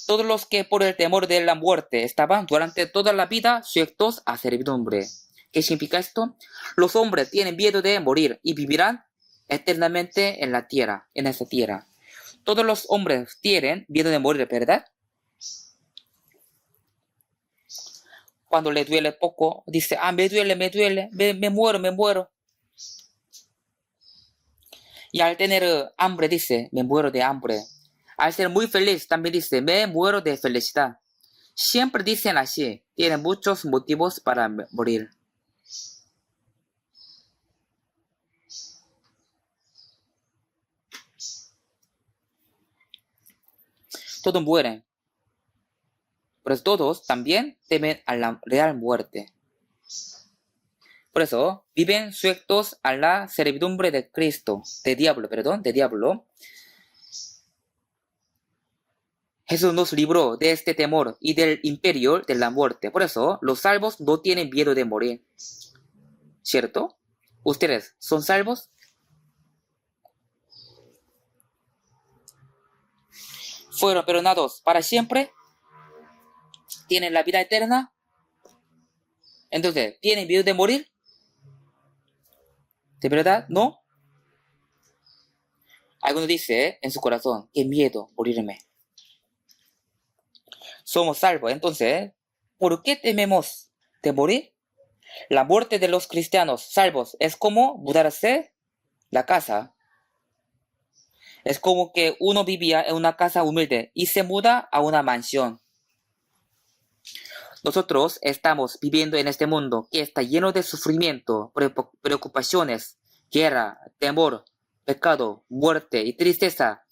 todos los que por el temor de la muerte estaban durante toda la vida sujetos a servidumbre. ¿Qué significa esto? Los hombres tienen miedo de morir y vivirán eternamente en la tierra, en esta tierra. Todos los hombres tienen miedo de morir, ¿verdad? Cuando le duele poco, dice, me duele, me muero. Y al tener hambre, dice, me muero de hambre. Al ser muy feliz, también dice, me muero de felicidad. Siempre dicen así, tienen muchos motivos para morir. Todos mueren. Pero todos también temen a la real muerte. Por eso, viven sujetos a la servidumbre de diablo. Jesús nos libró de este temor y del imperio de la muerte. Por eso, los salvos no tienen miedo de morir. ¿Cierto? ¿Ustedes son salvos? ¿Fueron perdonados para siempre? ¿Tienen la vida eterna? Entonces, ¿tienen miedo de morir? ¿De verdad? ¿No? Alguno dice en su corazón, qué miedo morirme. Somos salvos, entonces, ¿por qué tememos de morir? La muerte de los cristianos salvos es como mudarse la casa. Es como que uno vivía en una casa humilde y se muda a una mansión. Nosotros estamos viviendo en este mundo que está lleno de sufrimiento, preocupaciones, guerra, temor, pecado, muerte y tristeza.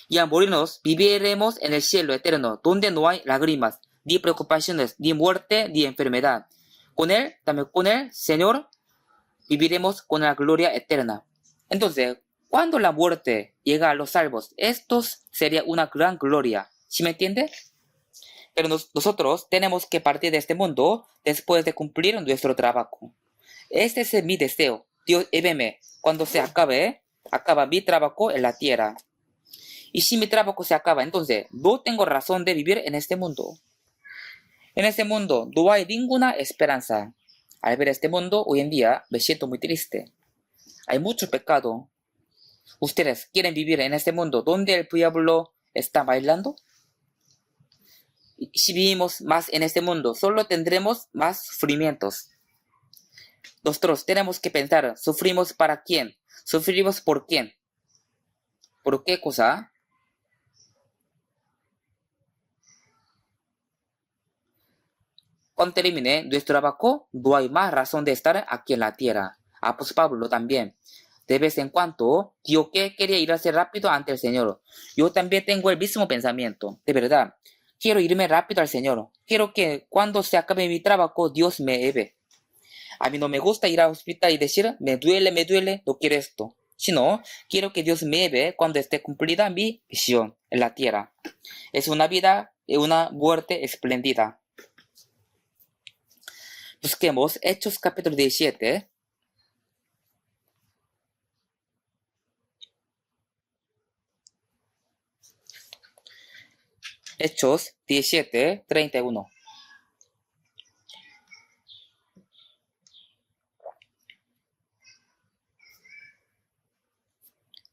Y al morirnos viviremos en el cielo eterno, donde no hay lágrimas, ni preocupaciones, ni muerte, ni enfermedad. Con él, también con el Señor, viviremos con la gloria eterna. Entonces, cuando la muerte llega a los salvos, esto sería una gran gloria. ¿Sí me entiende? Pero nosotros tenemos que partir de este mundo después de cumplir nuestro trabajo. Este es mi deseo. Dios, veme, cuando se acaba mi trabajo en la tierra. Y si mi trabajo se acaba, entonces no tengo razón de vivir en este mundo. En este mundo no hay ninguna esperanza. Al ver este mundo, hoy en día me siento muy triste. Hay mucho pecado. ¿Ustedes quieren vivir en este mundo donde el diablo está bailando? Y si vivimos más en este mundo, solo tendremos más sufrimientos. Nosotros tenemos que pensar, ¿sufrimos para quién? ¿Sufrimos por quién? ¿Por qué cosa? cuando termine nuestro trabajo, no hay más razón de estar aquí en la tierra. Apóstol Pablo también. De vez en cuando, Dios que quería irse rápido ante el Señor. Yo también tengo el mismo pensamiento. De verdad, quiero irme rápido al Señor. Quiero que cuando se acabe mi trabajo, Dios me lleve. A mí no me gusta ir al hospital y decir, me duele, no quiero esto. Sino, quiero que Dios me lleve cuando esté cumplida mi misión en la tierra. Es una vida y una muerte espléndida. Busquemos Hechos capítulo 17. Hechos 17, 31.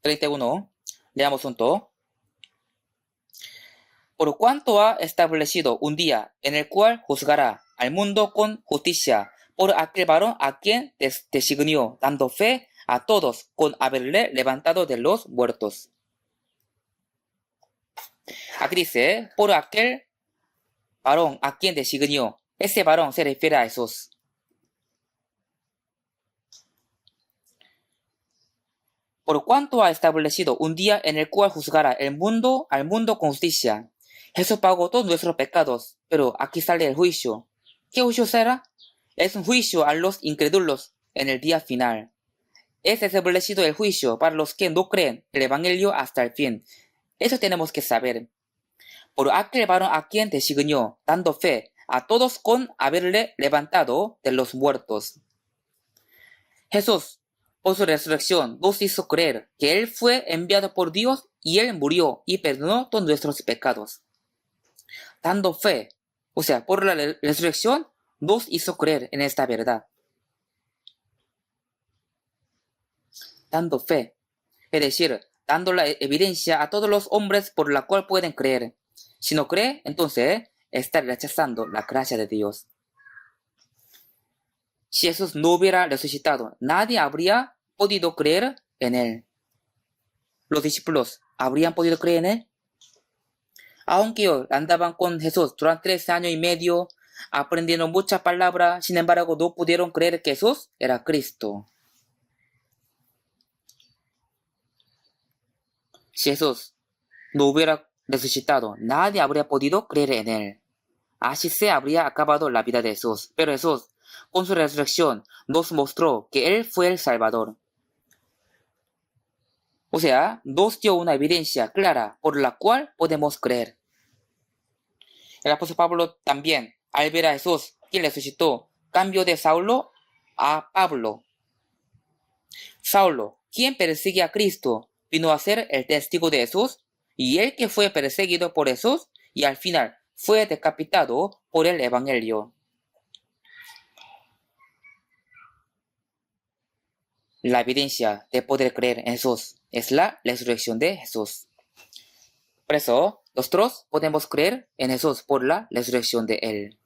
31. Leamos juntos. Por cuanto ha establecido un día en el cual juzgará al mundo con justicia por aquel varón a quien designó, dando fe a todos con haberle levantado de los muertos. Aquí dice, por aquel varón a quien designó. Ese varón se refiere a Jesús. Por cuanto ha establecido un día en el cual juzgará al mundo con justicia. Jesús pagó todos nuestros pecados, pero aquí sale el juicio. ¿Qué juicio será? Es un juicio a los incrédulos en el día final. Es establecido el juicio para los que no creen el Evangelio hasta el fin. Eso tenemos que saber. Por aquel varón a quien designó, dando fe a todos con haberle levantado de los muertos. Jesús, por su resurrección, nos hizo creer que Él fue enviado por Dios y Él murió y perdonó todos nuestros pecados. Dando fe, o sea, por la resurrección, nos hizo creer en esta verdad. Dando fe, es decir, dando la evidencia a todos los hombres por la cual pueden creer. Si no cree, entonces está rechazando la gracia de Dios. Si Jesús no hubiera resucitado, nadie habría podido creer en Él. Los discípulos habrían podido creer en Él. Aunque ellos andaban con Jesús durante 3 años y medio, aprendiendo muchas palabras, sin embargo no pudieron creer que Jesús era Cristo. Si Jesús no hubiera resucitado, nadie habría podido creer en Él. Así se habría acabado la vida de Jesús. Pero Jesús, con su resurrección, nos mostró que Él fue el Salvador. O sea, nos dio una evidencia clara por la cual podemos creer. El apóstol Pablo también, al ver a Jesús, quien resucitó, cambió de Saulo a Pablo. Saulo, quien persigue a Cristo, vino a ser el testigo de Jesús, y él que fue perseguido por Jesús, y al final fue decapitado por el Evangelio. La evidencia de poder creer en Jesús es la resurrección de Jesús. Por eso, nosotros podemos creer en Jesús por la resurrección de Él.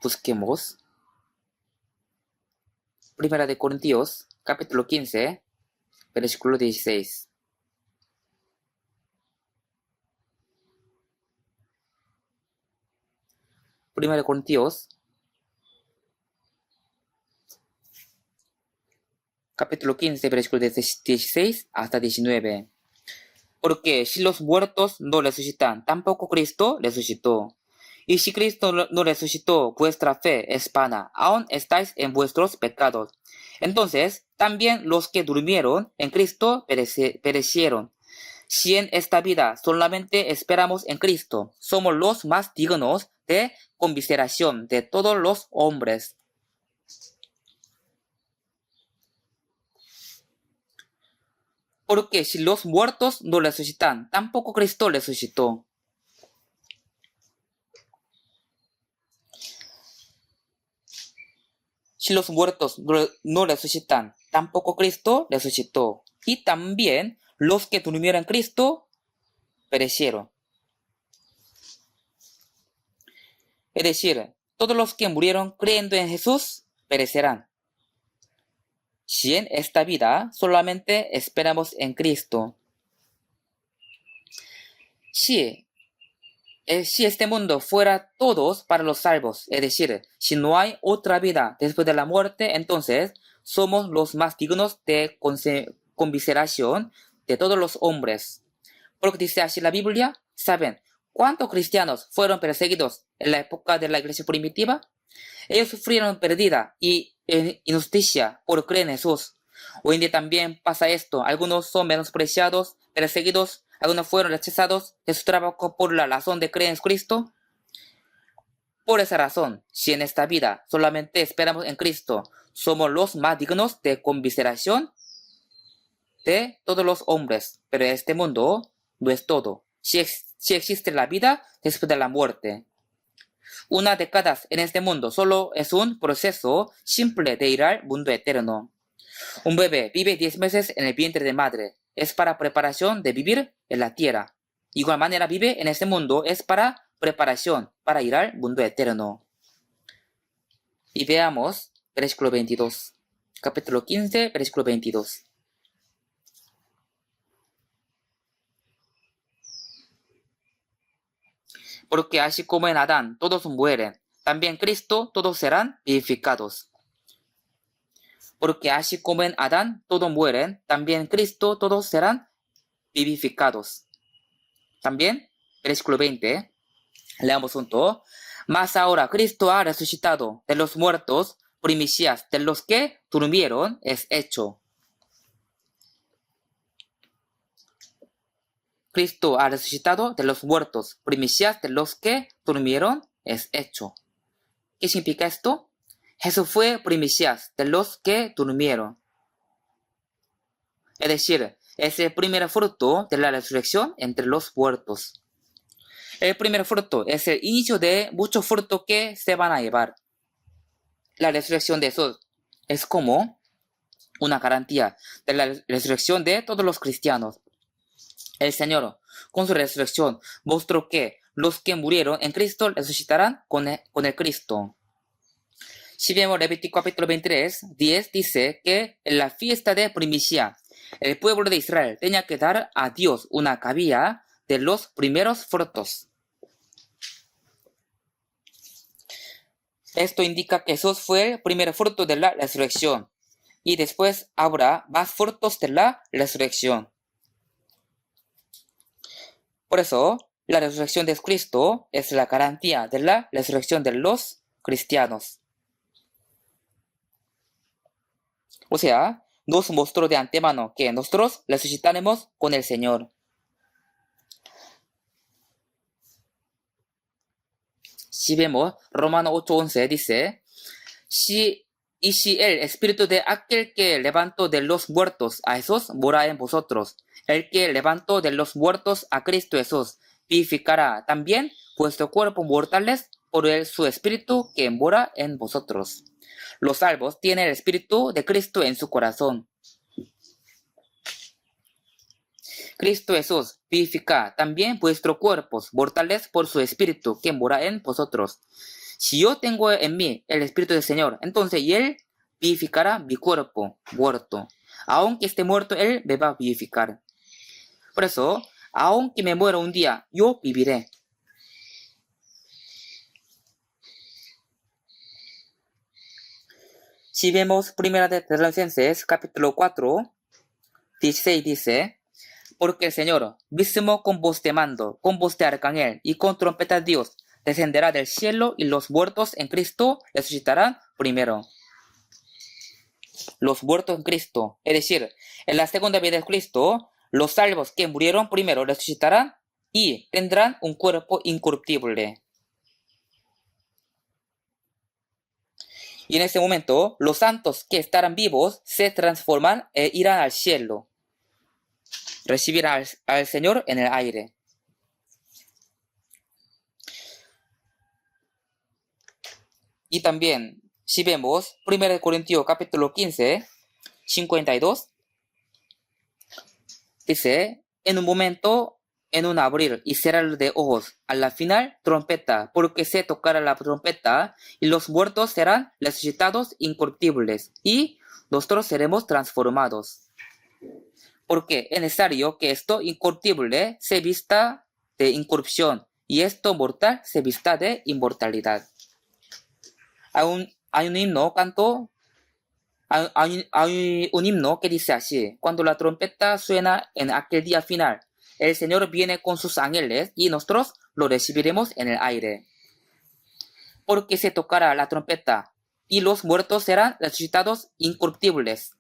Busquemos Primera de Corintios, capítulo 15, versículo 16. Primera de Corintios, capítulo 15, versículo 16 hasta 19. Porque si los muertos no resucitan, tampoco Cristo resucitó. Y si Cristo no resucitó, vuestra fe es vana, aún estáis en vuestros pecados. Entonces, también los que durmieron en Cristo perecieron. Si en esta vida solamente esperamos en Cristo, somos los más dignos de conmiseración de todos los hombres. Porque si los muertos no resucitan, tampoco Cristo resucitó. Si los muertos no resucitan, tampoco Cristo resucitó. Y también los que durmieron en Cristo perecieron. Es decir, todos los que murieron creyendo en Jesús perecerán. Si en esta vida solamente esperamos en Cristo, si, si este mundo fuera todos para los salvos, es decir, si no hay otra vida después de la muerte, entonces somos los más dignos de conmiseración de todos los hombres. Porque dice así la Biblia, ¿saben cuántos cristianos fueron perseguidos en la época de la iglesia primitiva? Ellos sufrieron pérdida y injusticia por creer en Jesús. Hoy en día también pasa esto. Algunos son menospreciados, perseguidos, algunos fueron rechazados de su trabajo por la razón de creer en Cristo. Por esa razón, si en esta vida solamente esperamos en Cristo, somos los más dignos de conmiseración de todos los hombres. Pero este mundo no es todo. Si existe la vida después de la muerte. Una década en este mundo solo es un proceso simple de ir al mundo eterno. Un bebé vive 10 meses en el vientre de madre. Es para preparación de vivir en la tierra. Igual manera vive en este mundo es para preparación para ir al mundo eterno. Y veamos versículo 22. Capítulo 15, versículo 22. Porque así como en Adán todos mueren, también Cristo todos serán vivificados. Porque así como en Adán todos mueren, también Cristo todos serán vivificados. También, versículo 20, leamos junto. Mas ahora Cristo ha resucitado de los muertos, primicias de los que durmieron es hecho. Cristo ha resucitado de los muertos, primicias de los que durmieron es hecho. ¿Qué significa esto? Jesús fue primicias de los que durmieron. Es decir, es el primer fruto de la resurrección entre los muertos. El primer fruto es el inicio de muchos frutos que se van a llevar. La resurrección de Jesús es como una garantía de la resurrección de todos los cristianos. El Señor, con su resurrección, mostró que los que murieron en Cristo resucitarán con el Cristo. Si vemos Levítico capítulo 23, 10 dice que en la fiesta de primicia, el pueblo de Israel tenía que dar a Dios una cabilla de los primeros frutos. Esto indica que Jesús fue el primer fruto de la resurrección y después habrá más frutos de la resurrección. Por eso, la resurrección de Cristo es la garantía de la resurrección de los cristianos. O sea, nos mostró de antemano que nosotros resucitaremos con el Señor. Si vemos, Romanos 8:11 dice, si el espíritu de aquel que levantó de los muertos a Jesús mora en vosotros, el que levantó de los muertos a Cristo Jesús vivificará también vuestros cuerpos mortales por su espíritu que mora en vosotros. Los salvos tienen el espíritu de Cristo en su corazón. Cristo Jesús vivifica también vuestros cuerpos mortales por su espíritu que mora en vosotros. Si yo tengo en mí el espíritu del Señor, entonces Él vivificará mi cuerpo muerto. Aunque esté muerto, Él me va a vivificar. Por eso, aunque me muera un día, yo viviré. Si vemos 1 de Tesalonicenses capítulo 4, 16 dice, porque el Señor, mismo con voz de mando, con voz de arcángel y con trompeta de Dios, descenderá del cielo y los muertos en Cristo resucitarán primero. Los muertos en Cristo, es decir, en la segunda vida de Cristo, los salvos que murieron primero resucitarán y tendrán un cuerpo incorruptible. Y en ese momento, los santos que estarán vivos se transforman e irán al cielo. Recibirán al Señor en el aire. Y también, si vemos 1 Corintios capítulo 15, 52, dice, en un momento, en un abrir y cerrar de ojos, a la final, trompeta, porque se tocará la trompeta, y los muertos serán resucitados incorruptibles, y nosotros seremos transformados. Porque es necesario que esto incorruptible se vista de incorrupción y esto mortal se vista de inmortalidad. Hay un himno que dice así: cuando la trompeta suena en aquel día final, el Señor viene con sus ángeles y nosotros lo recibiremos en el aire. Porque se tocará la trompeta y los muertos serán resucitados incorruptibles.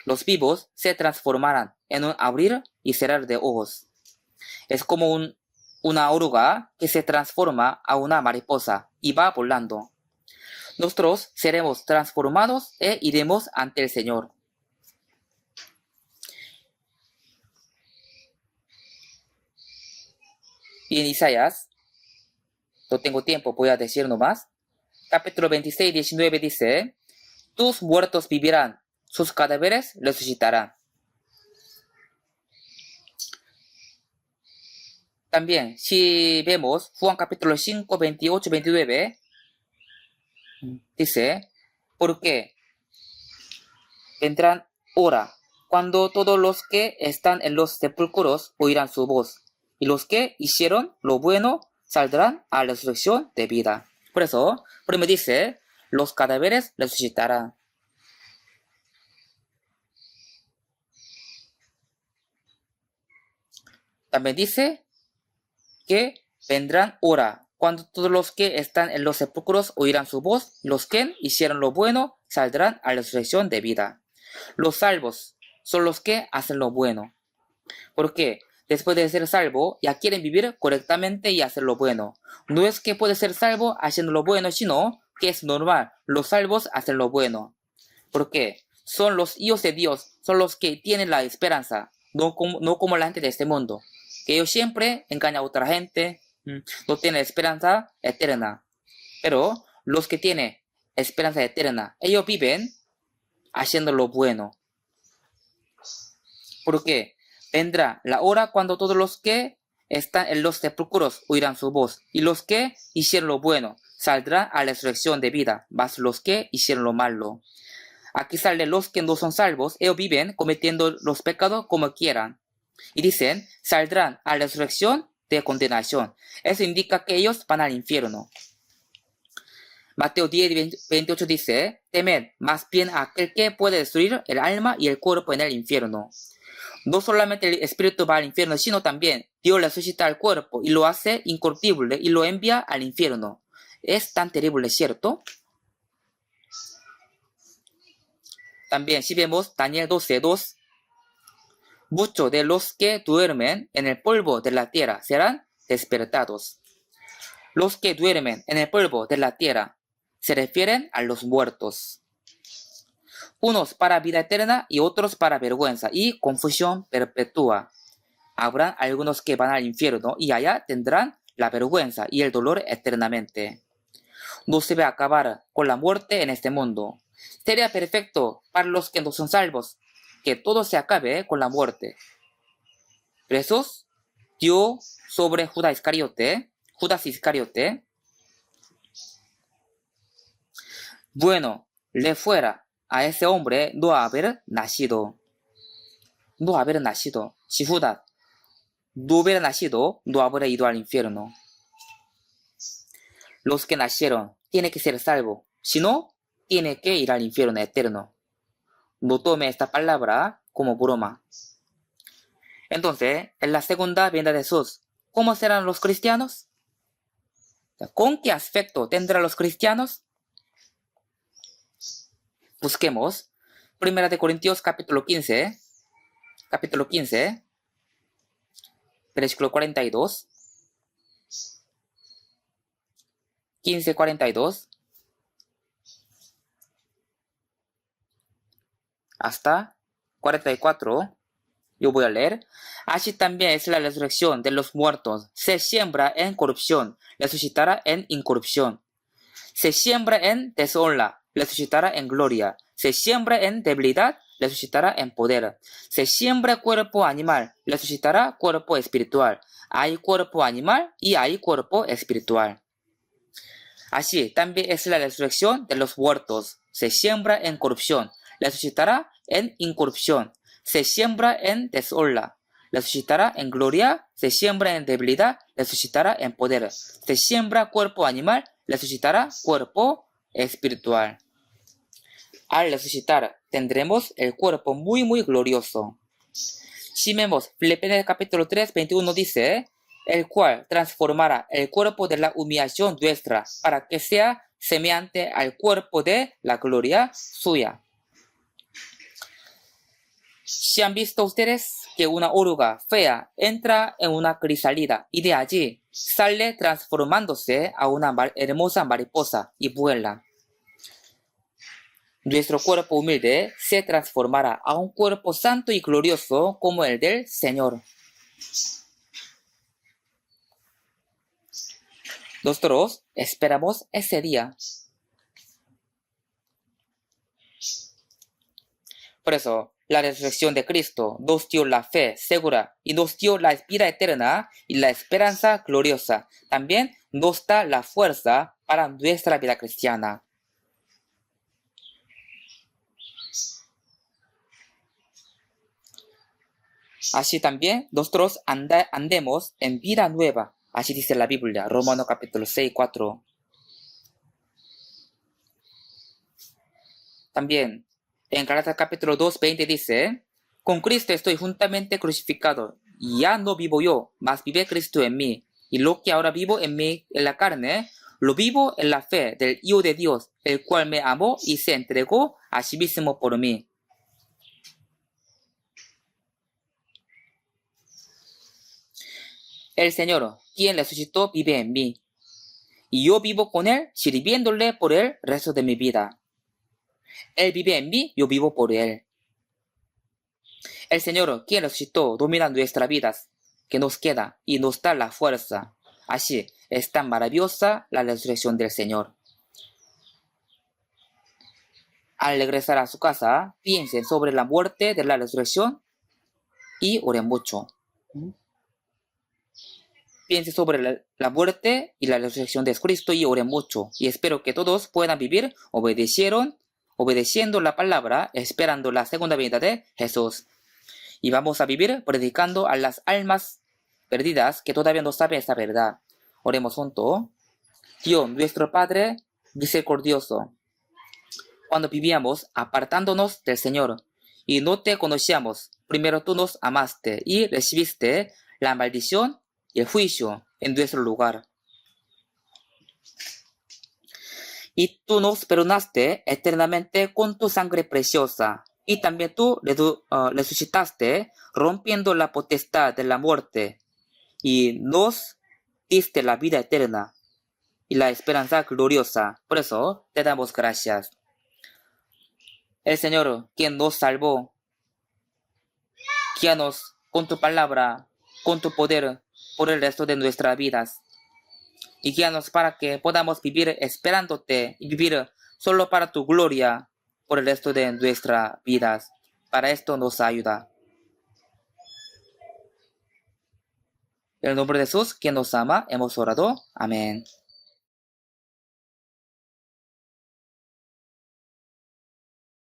Los vivos se transformarán en un abrir y cerrar de ojos. Es como una oruga que se transforma a una mariposa y va volando. Nosotros seremos transformados e iremos ante el Señor. Y en Isaías, no tengo tiempo, voy a decir nomás. Capítulo 26, 19 dice: tus muertos vivirán, sus cadáveres resucitarán. También, si vemos Juan capítulo 5, 28, 29, dice: porque vendrán hora cuando todos los que están en los sepulcros oirán su voz, y los que hicieron lo bueno saldrán a la resurrección de vida. Por eso, primero dice: los cadáveres resucitarán. También dice que vendrán hora cuando todos los que están en los sepulcros oirán su voz, los que hicieron lo bueno saldrán a la resurrección de vida. Los salvos son los que hacen lo bueno. Porque después de ser salvo, ya quieren vivir correctamente y hacer lo bueno. No es que puede ser salvo haciendo lo bueno, sino que es normal. Los salvos hacen lo bueno. Porque son los hijos de Dios, son los que tienen la esperanza, no como la gente de este mundo. Que ellos siempre engañan a otra gente, no tienen esperanza eterna. Pero los que tienen esperanza eterna, ellos viven haciendo lo bueno. Porque vendrá la hora cuando todos los que están en los sepulcros oirán su voz, y los que hicieron lo bueno saldrán a la resurrección de vida, mas los que hicieron lo malo. Aquí salen los que no son salvos, ellos viven cometiendo los pecados como quieran. Y dicen, saldrán a la resurrección de condenación. Eso indica que ellos van al infierno. Mateo 10, 28 dice: temed más bien a aquel que puede destruir el alma y el cuerpo en el infierno. No solamente el espíritu va al infierno, sino también Dios resucita al cuerpo y lo hace incorruptible y lo envía al infierno. Es tan terrible, ¿cierto? También si vemos Daniel 12:2, muchos de los que duermen en el polvo de la tierra serán despertados. Los que duermen en el polvo de la tierra se refieren a los muertos. Unos para vida eterna y otros para vergüenza y confusión perpetua. Habrá algunos que van al infierno y allá tendrán la vergüenza y el dolor eternamente. No se ve acabar con la muerte en este mundo. Sería perfecto para los que no son salvos que todo se acabe con la muerte. Jesús dio sobre Judas Iscariote, bueno, le fuera a ese hombre no haber nacido. Si Judas no hubiera nacido, no habría ido al infierno. Los que nacieron tienen que ser salvos, si no, tiene que ir al infierno eterno. No tome esta palabra como broma. Entonces, en la segunda venida de Jesús, ¿cómo serán los cristianos? ¿Con qué aspecto tendrán los cristianos? Busquemos 1 Corintios capítulo 15, versículo 42, 15, 42, hasta 44, yo voy a leer. Así también es la resurrección de los muertos. Se siembra en corrupción, resucitará en incorrupción. Se siembra en deshonra, resucitará en gloria. Se siembra en debilidad, resucitará en poder. Se siembra cuerpo animal, resucitará cuerpo espiritual. Hay cuerpo animal y hay cuerpo espiritual. Así también es la resurrección de los muertos. Se siembra en corrupción, resucitará en incorrupción. Se siembra en deshonra, resucitará en gloria, se siembra en debilidad, resucitará en poder, se siembra cuerpo animal, resucitará cuerpo espiritual. Al resucitar tendremos el cuerpo muy glorioso. Si vemos Filipenses capítulo 3, 21 dice, el cual transformará el cuerpo de la humillación nuestra para que sea semejante al cuerpo de la gloria suya. Si han visto ustedes que una oruga fea entra en una crisálida y de allí sale transformándose a una hermosa mariposa y vuela. Nuestro cuerpo humilde se transformará a un cuerpo santo y glorioso como el del Señor. Nosotros esperamos ese día. Por eso, la resurrección de Cristo nos dio la fe segura y nos dio la vida eterna y la esperanza gloriosa. También nos da la fuerza para nuestra vida cristiana. Así también nosotros andemos en vida nueva. Así dice la Biblia, Romanos capítulo 6, 4. También en Gálatas capítulo 2, 20 dice, con Cristo estoy juntamente crucificado, y ya no vivo yo, mas vive Cristo en mí. Y lo que ahora vivo en la carne, lo vivo en la fe del Hijo de Dios, el cual me amó y se entregó a sí mismo por mí. El Señor, quien resucitó, vive en mí, y yo vivo con Él, sirviéndole por el resto de mi vida. Él vive en mí, yo vivo por Él. El Señor, quien resucitó, domina nuestras vidas, que nos queda y nos da la fuerza. Así es tan maravillosa la resurrección del Señor. Al regresar a su casa, piensen sobre la muerte de la resurrección y oren mucho. Piensen sobre la muerte y la resurrección de Cristo y oren mucho. Y espero que todos puedan vivir obedeciendo la palabra, esperando la segunda venida de Jesús. Y vamos a vivir predicando a las almas perdidas que todavía no saben esa verdad. Oremos juntos. Dios, nuestro Padre misericordioso, cuando vivíamos apartándonos del Señor y no te conocíamos, primero tú nos amaste y recibiste la maldición y el juicio en nuestro lugar. Y tú nos perdonaste eternamente con tu sangre preciosa. Y también tú resucitaste rompiendo la potestad de la muerte. Y nos diste la vida eterna y la esperanza gloriosa. Por eso te damos gracias. El Señor, quien nos salvó, guíanos con tu palabra, con tu poder por el resto de nuestras vidas. Y guíanos para que podamos vivir esperándote y vivir solo para tu gloria por el resto de nuestras vidas. Para esto nos ayuda. En el nombre de Jesús, quien nos ama, hemos orado. Amén.